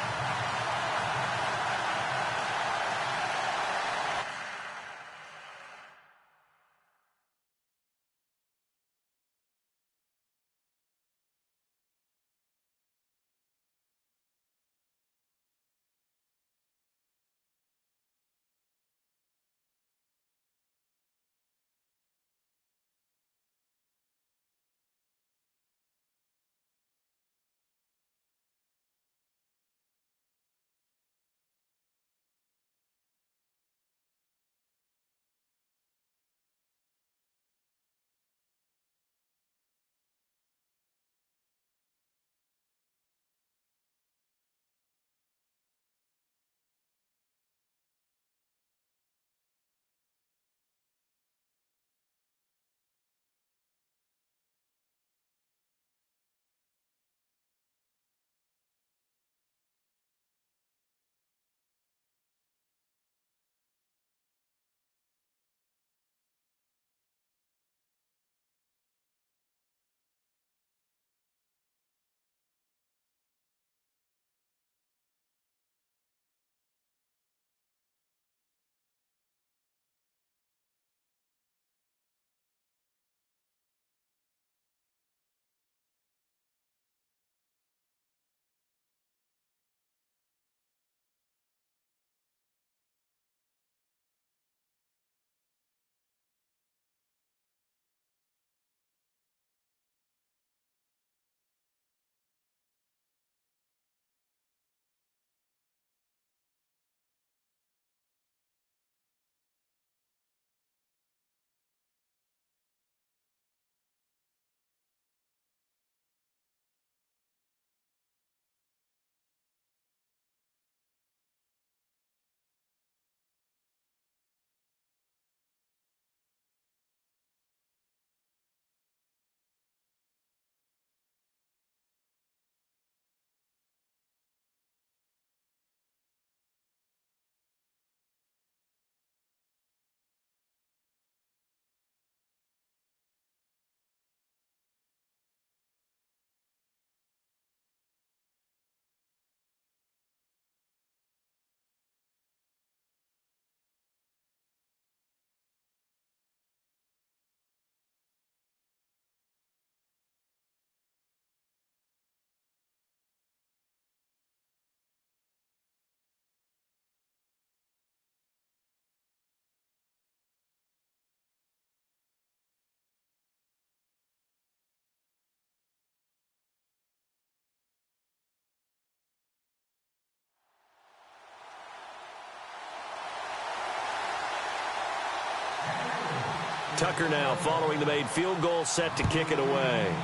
Tucker now following the made field goal, set to kick it away.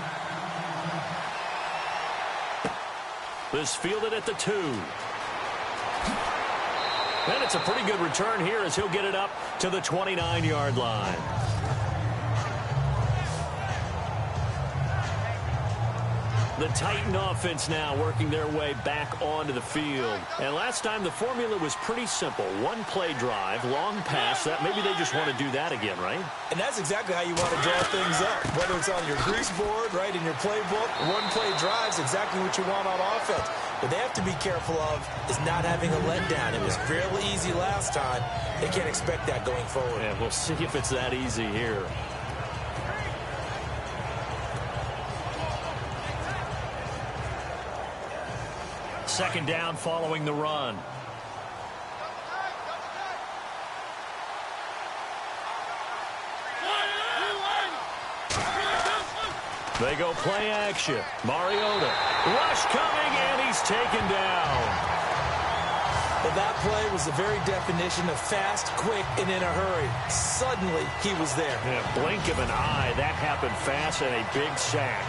This fielded at the 2. And it's a pretty good return here as he'll get it up to the 29-yard line. The Titan offense now working their way back onto the field. And last time the formula was pretty simple. One play drive, long pass. That maybe they just want to do that again, right? And that's exactly how you want to draw things up. Whether it's on your grease board, right, in your playbook, one play drive is exactly what you want on offense. What they have to be careful of is not having a letdown. It was fairly easy last time. They can't expect that going forward. Yeah, we'll see if it's that easy here. Second down following the run. They go play action. Mariota. Rush coming, and he's taken down. Well, that play was the very definition of fast, quick, and in a hurry. Suddenly, he was there. In a blink of an eye, that happened fast and a big sack.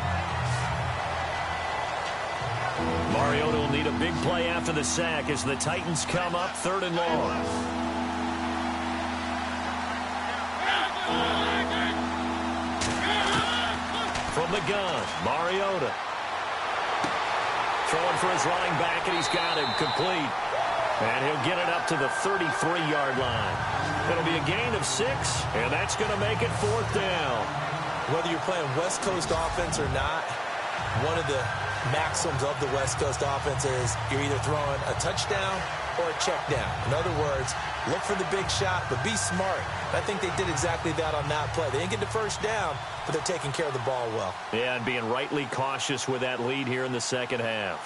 Mariota will need a big play after the sack as the Titans come up 3rd and long. From the gun, Mariota. Throwing for his running back, and he's got him complete. And he'll get it up to the 33-yard line. It'll be a gain of 6, and that's going to make it 4th down. Whether you're playing West Coast offense or not, one of the maxims of the West Coast offense is you're either throwing a touchdown or a check down. In other words, look for the big shot, but be smart. I think they did exactly that on that play. They didn't get the first down, but they're taking care of the ball well. Yeah, and being rightly cautious with that lead here in the second half.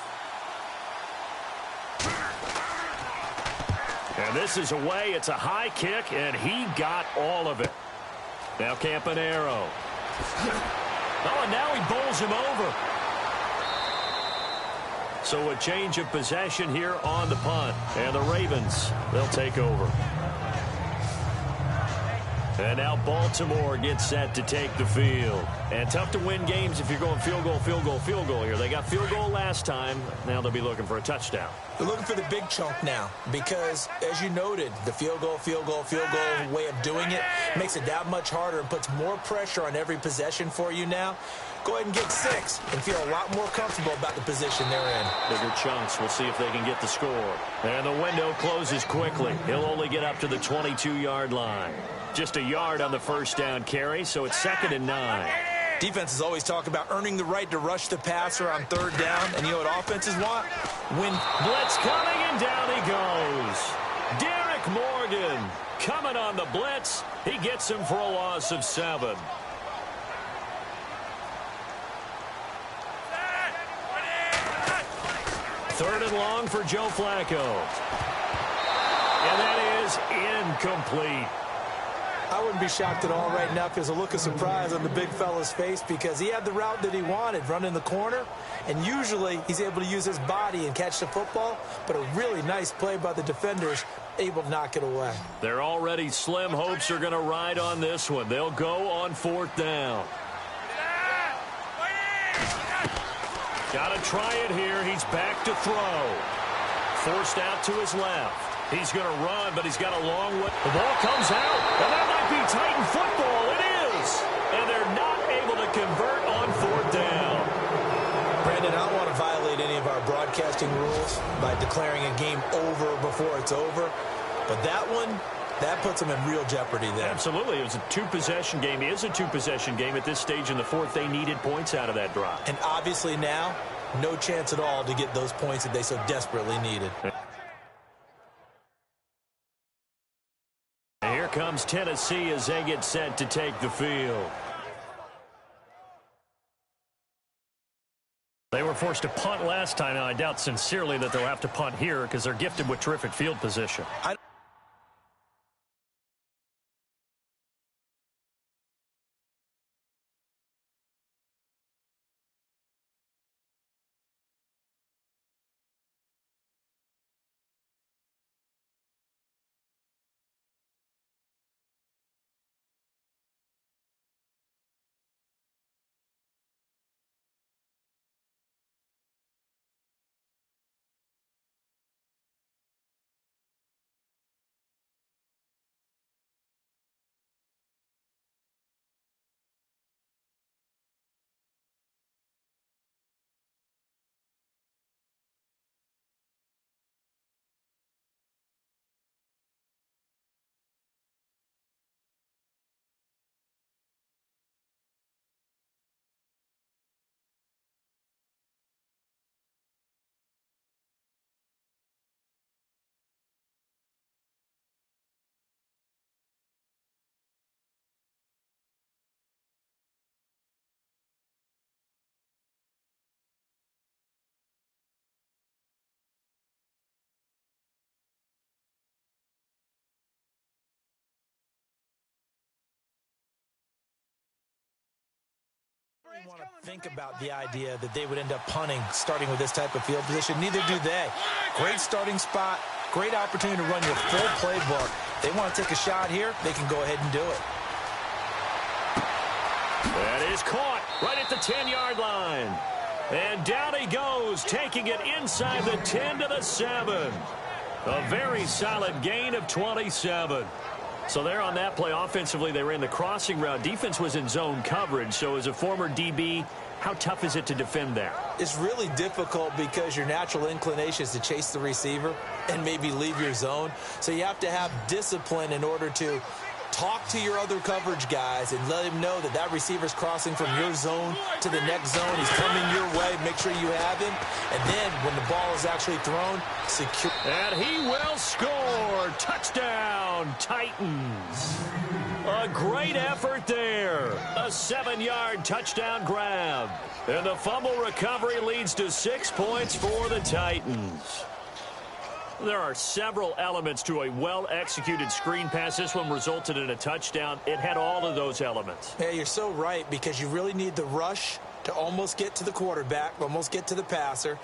And this is away. It's a high kick, and he got all of it. Now Campanaro. Oh, and now he bowls him over. So a change of possession here on the punt. And the Ravens, they'll take over. And now Baltimore gets set to take the field. And tough to win games if you're going field goal, field goal, field goal here. They got field goal last time. Now they'll be looking for a touchdown. They're looking for the big chunk now because, as you noted, the field goal way of doing it makes it that much harder and puts more pressure on every possession for you now. Go ahead and get 6 and feel a lot more comfortable about the position they're in. Bigger chunks. We'll see if they can get the score. And the window closes quickly. He'll only get up to the 22-yard line. Just a yard on the first down carry, so it's 2nd and 9. Defenses always talk about earning the right to rush the passer on 3rd down, and you know what offenses want? Win. Blitz coming, and down he goes. Derek Morgan coming on the blitz. He gets him for a loss of 7. Third and long for Joe Flacco. And that is incomplete. I wouldn't be shocked at all right now if there's a look of surprise on the big fella's face because he had the route that he wanted, running the corner, and usually he's able to use his body and catch the football, but a really nice play by the defenders, able to knock it away. Their already slim hopes are going to ride on this one. They'll go on 4th down. Got to try it here. He's back to throw. Forced out to his left. He's going to run, but he's got a long way. The ball comes out, and that might be Titan football. It is. And they're not able to convert on 4th down. Brandon, I don't want to violate any of our broadcasting rules by declaring a game over before it's over. But that one, that puts them in real jeopardy there. Absolutely. It was a 2-possession game. It is a 2-possession game at this stage in the 4th. They needed points out of that drive. And obviously now, no chance at all to get those points that they so desperately needed. Here comes Tennessee as they get set to take the field. They were forced to punt last time. Now, I doubt sincerely that they'll have to punt here because they're gifted with terrific field position. want to think about the idea that they would end up punting starting with this type of field position. Neither do they. Great starting spot, great opportunity to run your full playbook. If they want to take a shot here, they can go ahead and do it. That is caught right at the 10-yard line. And down he goes, taking it inside the 10 to the 7. A very solid gain of 27. So there on that play, offensively, they ran the crossing route. Defense was in zone coverage. So as a former DB, how tough is it to defend that? It's really difficult because your natural inclination is to chase the receiver and maybe leave your zone. So you have to have discipline in order to talk to your other coverage guys and let him know that that receiver's crossing from your zone to the next zone. He's coming your way. Make sure you have him. And then when the ball is actually thrown, secure. And he will score. Touchdown, Titans. A great effort there. A 7-yard touchdown grab. And the fumble recovery leads to 6 points for the Titans. There are several elements to a well-executed screen pass. This one resulted in a touchdown. It had all of those elements. Yeah, you're so right, because you really need the rush to almost get to the quarterback, almost get to the passer.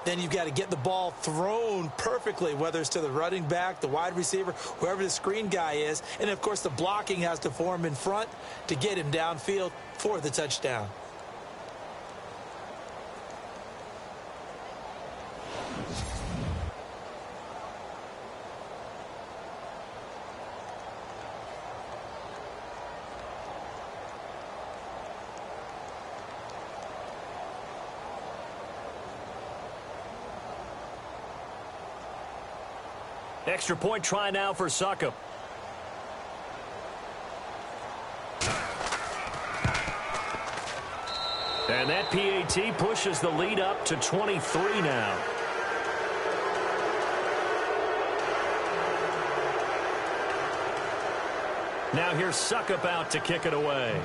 Then you've got to get the ball thrown perfectly, whether it's to the running back, the wide receiver, whoever the screen guy is. And, of course, the blocking has to form in front to get him downfield for the touchdown. Extra point try now for Succop. And that PAT pushes the lead up to 23 now. Now here's Succop out to kick it away.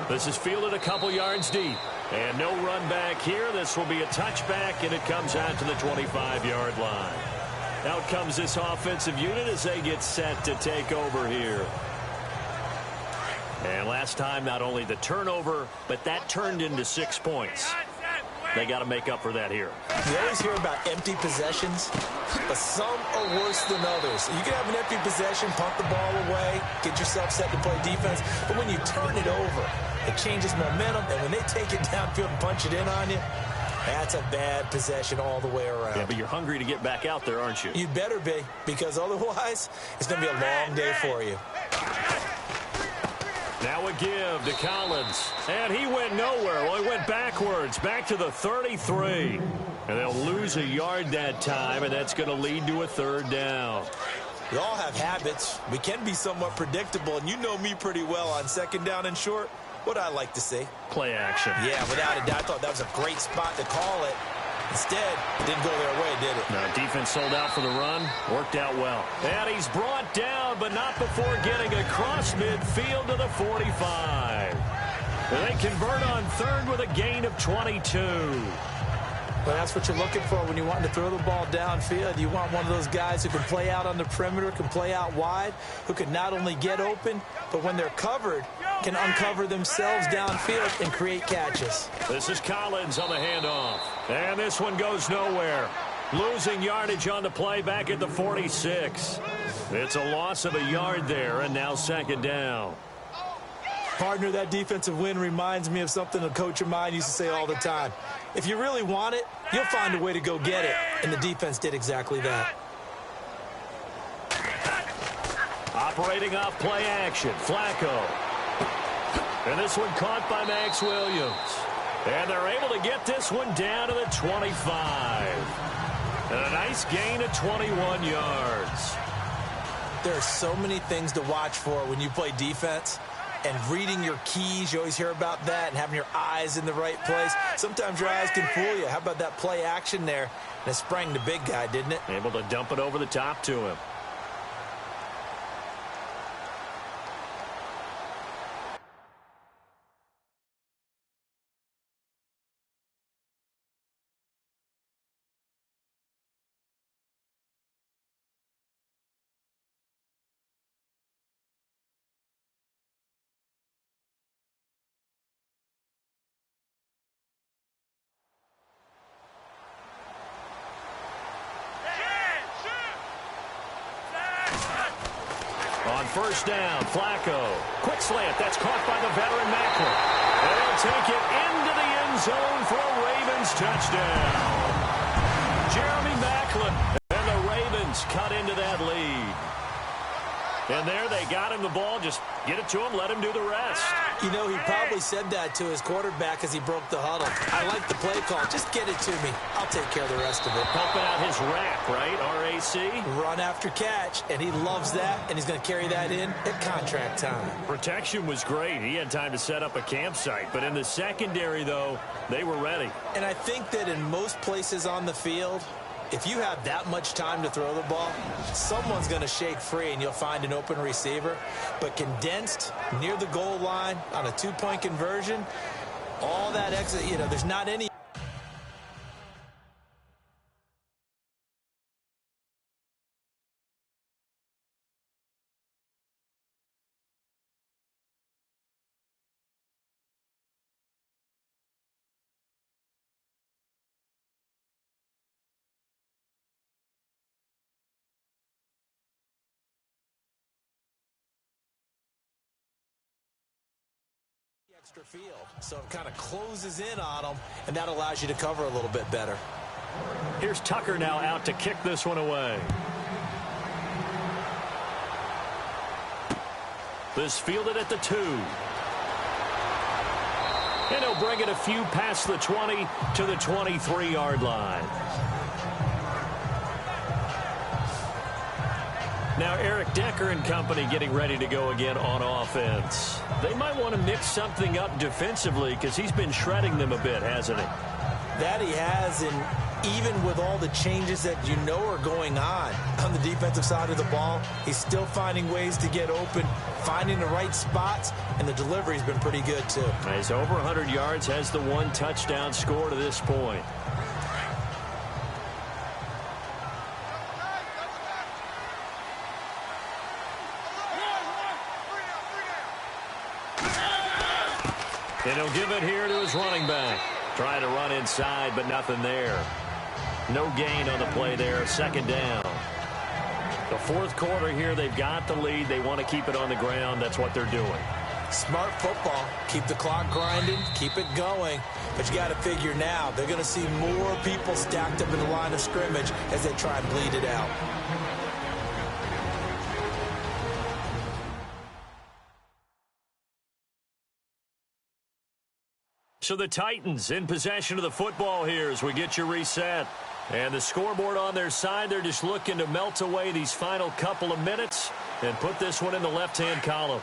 This is fielded a couple yards deep. And no run back here. This will be a touchback, and it comes out to the 25-yard line. Out comes this offensive unit as they get set to take over here. And last time, not only the turnover, but that turned into 6 points. They got to make up for that here. You always hear about empty possessions, but some are worse than others. You can have an empty possession, punt the ball away, get yourself set to play defense, but when you turn it over, it changes momentum, and when they take it downfield and punch it in on you, that's a bad possession all the way around. Yeah, but you're hungry to get back out there, aren't you? You better be, because otherwise, it's going to be a long day for you. Now a give to Collins. And he went nowhere. Well, he went backwards, back to the 33. And they'll lose a yard that time, and that's going to lead to a third down. We all have habits. We can be somewhat predictable, and you know me pretty well on second down and short. What I like to see. Play action. Yeah, without a doubt. I thought that was a great spot to call it. Instead, it didn't go their way, did it? Now, defense sold out for the run. Worked out well. And he's brought down, but not before getting across midfield to the 45. And they convert on third with a gain of 22. Well, that's what you're looking for when you want to throw the ball downfield. You want one of those guys who can play out on the perimeter, can play out wide, who can not only get open, but when they're covered, can uncover themselves downfield and create catches. This is Collins on the handoff. And this one goes nowhere. Losing yardage on the play back at the 46. It's a loss of a yard there, and now second down. Partner, that defensive win reminds me of something a coach of mine used to say all the time. If you really want it, you'll find a way to go get it. And the defense did exactly that. Operating off play action, Flacco. And this one caught by Max Williams. And they're able to get this one down to the 25. And a nice gain of 21 yards. There are so many things to watch for when you play defense. And reading your keys, you always hear about that, and having your eyes in the right place. Sometimes your eyes can fool you. How about that play action there? And it sprang the big guy, didn't it? Able to dump it over the top to him. first down. Flacco. Quick slant. That's caught by the veteran Macklin. And he'll take it into the end zone for a Ravens touchdown. Jeremy Macklin. And the Ravens cut into that lead. And there they got him the ball. Just get it to him. Let him do the rest. You know, he probably said that to his quarterback as he broke the huddle. I like the play call. Just get it to me. I'll take care of the rest of it. Helping out his rack, right? RAC. Run after catch, and he loves that, and he's going to carry that in at contract time. Protection was great. He had time to set up a campsite. But in the secondary, though, they were ready. And I think that in most places on the field, if you have that much time to throw the ball, someone's going to shake free and you'll find an open receiver. But condensed near the goal line on a two-point conversion, all that exit, you know, there's not any. Extra field, so it kind of closes in on them, and that allows you to cover a little bit better. Here's Tucker now out to kick this one away. This fielded at the 2. And he'll bring it a few past the 20 to the 23-yard line. Now Eric Decker and company getting ready to go again on offense. They might want to mix something up defensively because he's been shredding them a bit, hasn't he? That he has, and even with all the changes that you know are going on the defensive side of the ball, he's still finding ways to get open, finding the right spots, and the delivery's been pretty good too. He's over 100 yards, has the 1 touchdown score to this point. And he'll give it here to his running back. Trying to run inside, but nothing there. No gain on the play there. Second down. The fourth quarter here, they've got the lead. They want to keep it on the ground. That's what they're doing. Smart football. Keep the clock grinding. Keep it going. But you got to figure now, they're going to see more people stacked up in the line of scrimmage as they try and bleed it out. So the Titans in possession of the football here as we get you reset. And the scoreboard on their side, they're just looking to melt away these final couple of minutes and put this one in the left-hand column.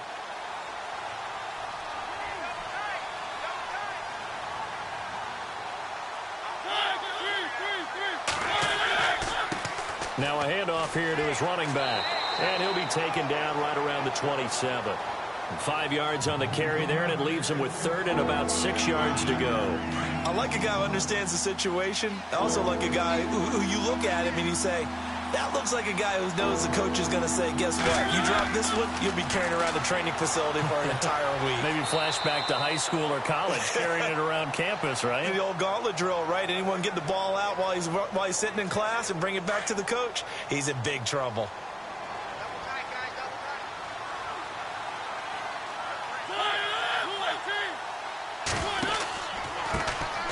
Now a handoff here to his running back. And he'll be taken down right around the 27. 5 yards on the carry there, and it leaves him with third and about 6 yards to go. I like a guy who understands the situation. I also like a guy who you look at him and you say, that looks like a guy who knows the coach is going to say, guess what? You drop this one, you'll be carrying around the training facility for an entire week. Maybe flashback to high school or college, carrying it around campus, right? The old gauntlet drill, right? Anyone get the ball out while he's sitting in class and bring it back to the coach? He's in big trouble.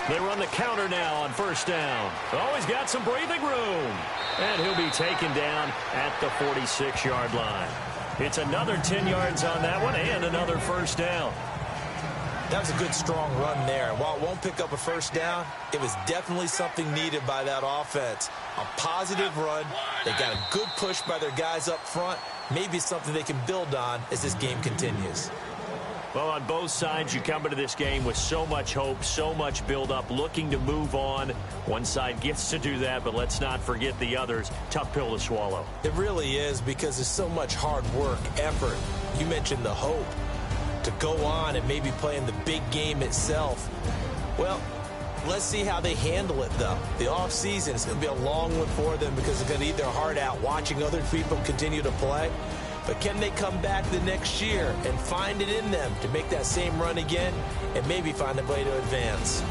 They run the counter now on first down. Oh, he's got some breathing room. And he'll be taken down at the 46-yard line. It's another 10 yards on that one and another first down. That was a good, strong run there. While it won't pick up a first down, it was definitely something needed by that offense. A positive run. They got a good push by their guys up front. Maybe something they can build on as this game continues. Well, on both sides, you come into this game with so much hope, so much build-up, looking to move on. One side gets to do that, but let's not forget the others. Tough pill to swallow. It really is, because there's so much hard work, effort. You mentioned the hope to go on and maybe play in the big game itself. Well, let's see how they handle it, though. The offseason is going to be a long one for them because they're going to eat their heart out watching other people continue to play. But can they come back the next year and find it in them to make that same run again and maybe find a way to advance?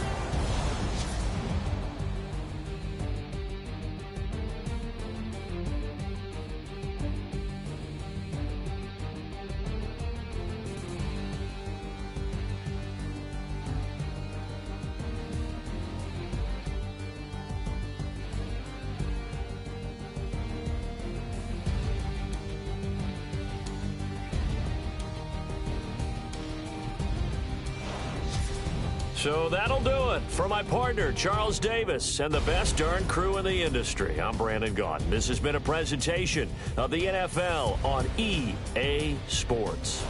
So that'll do it. For my partner, Charles Davis, and the best darn crew in the industry, I'm Brandon Gaudin. This has been a presentation of the NFL on EA Sports.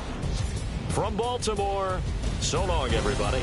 From Baltimore, so long, everybody.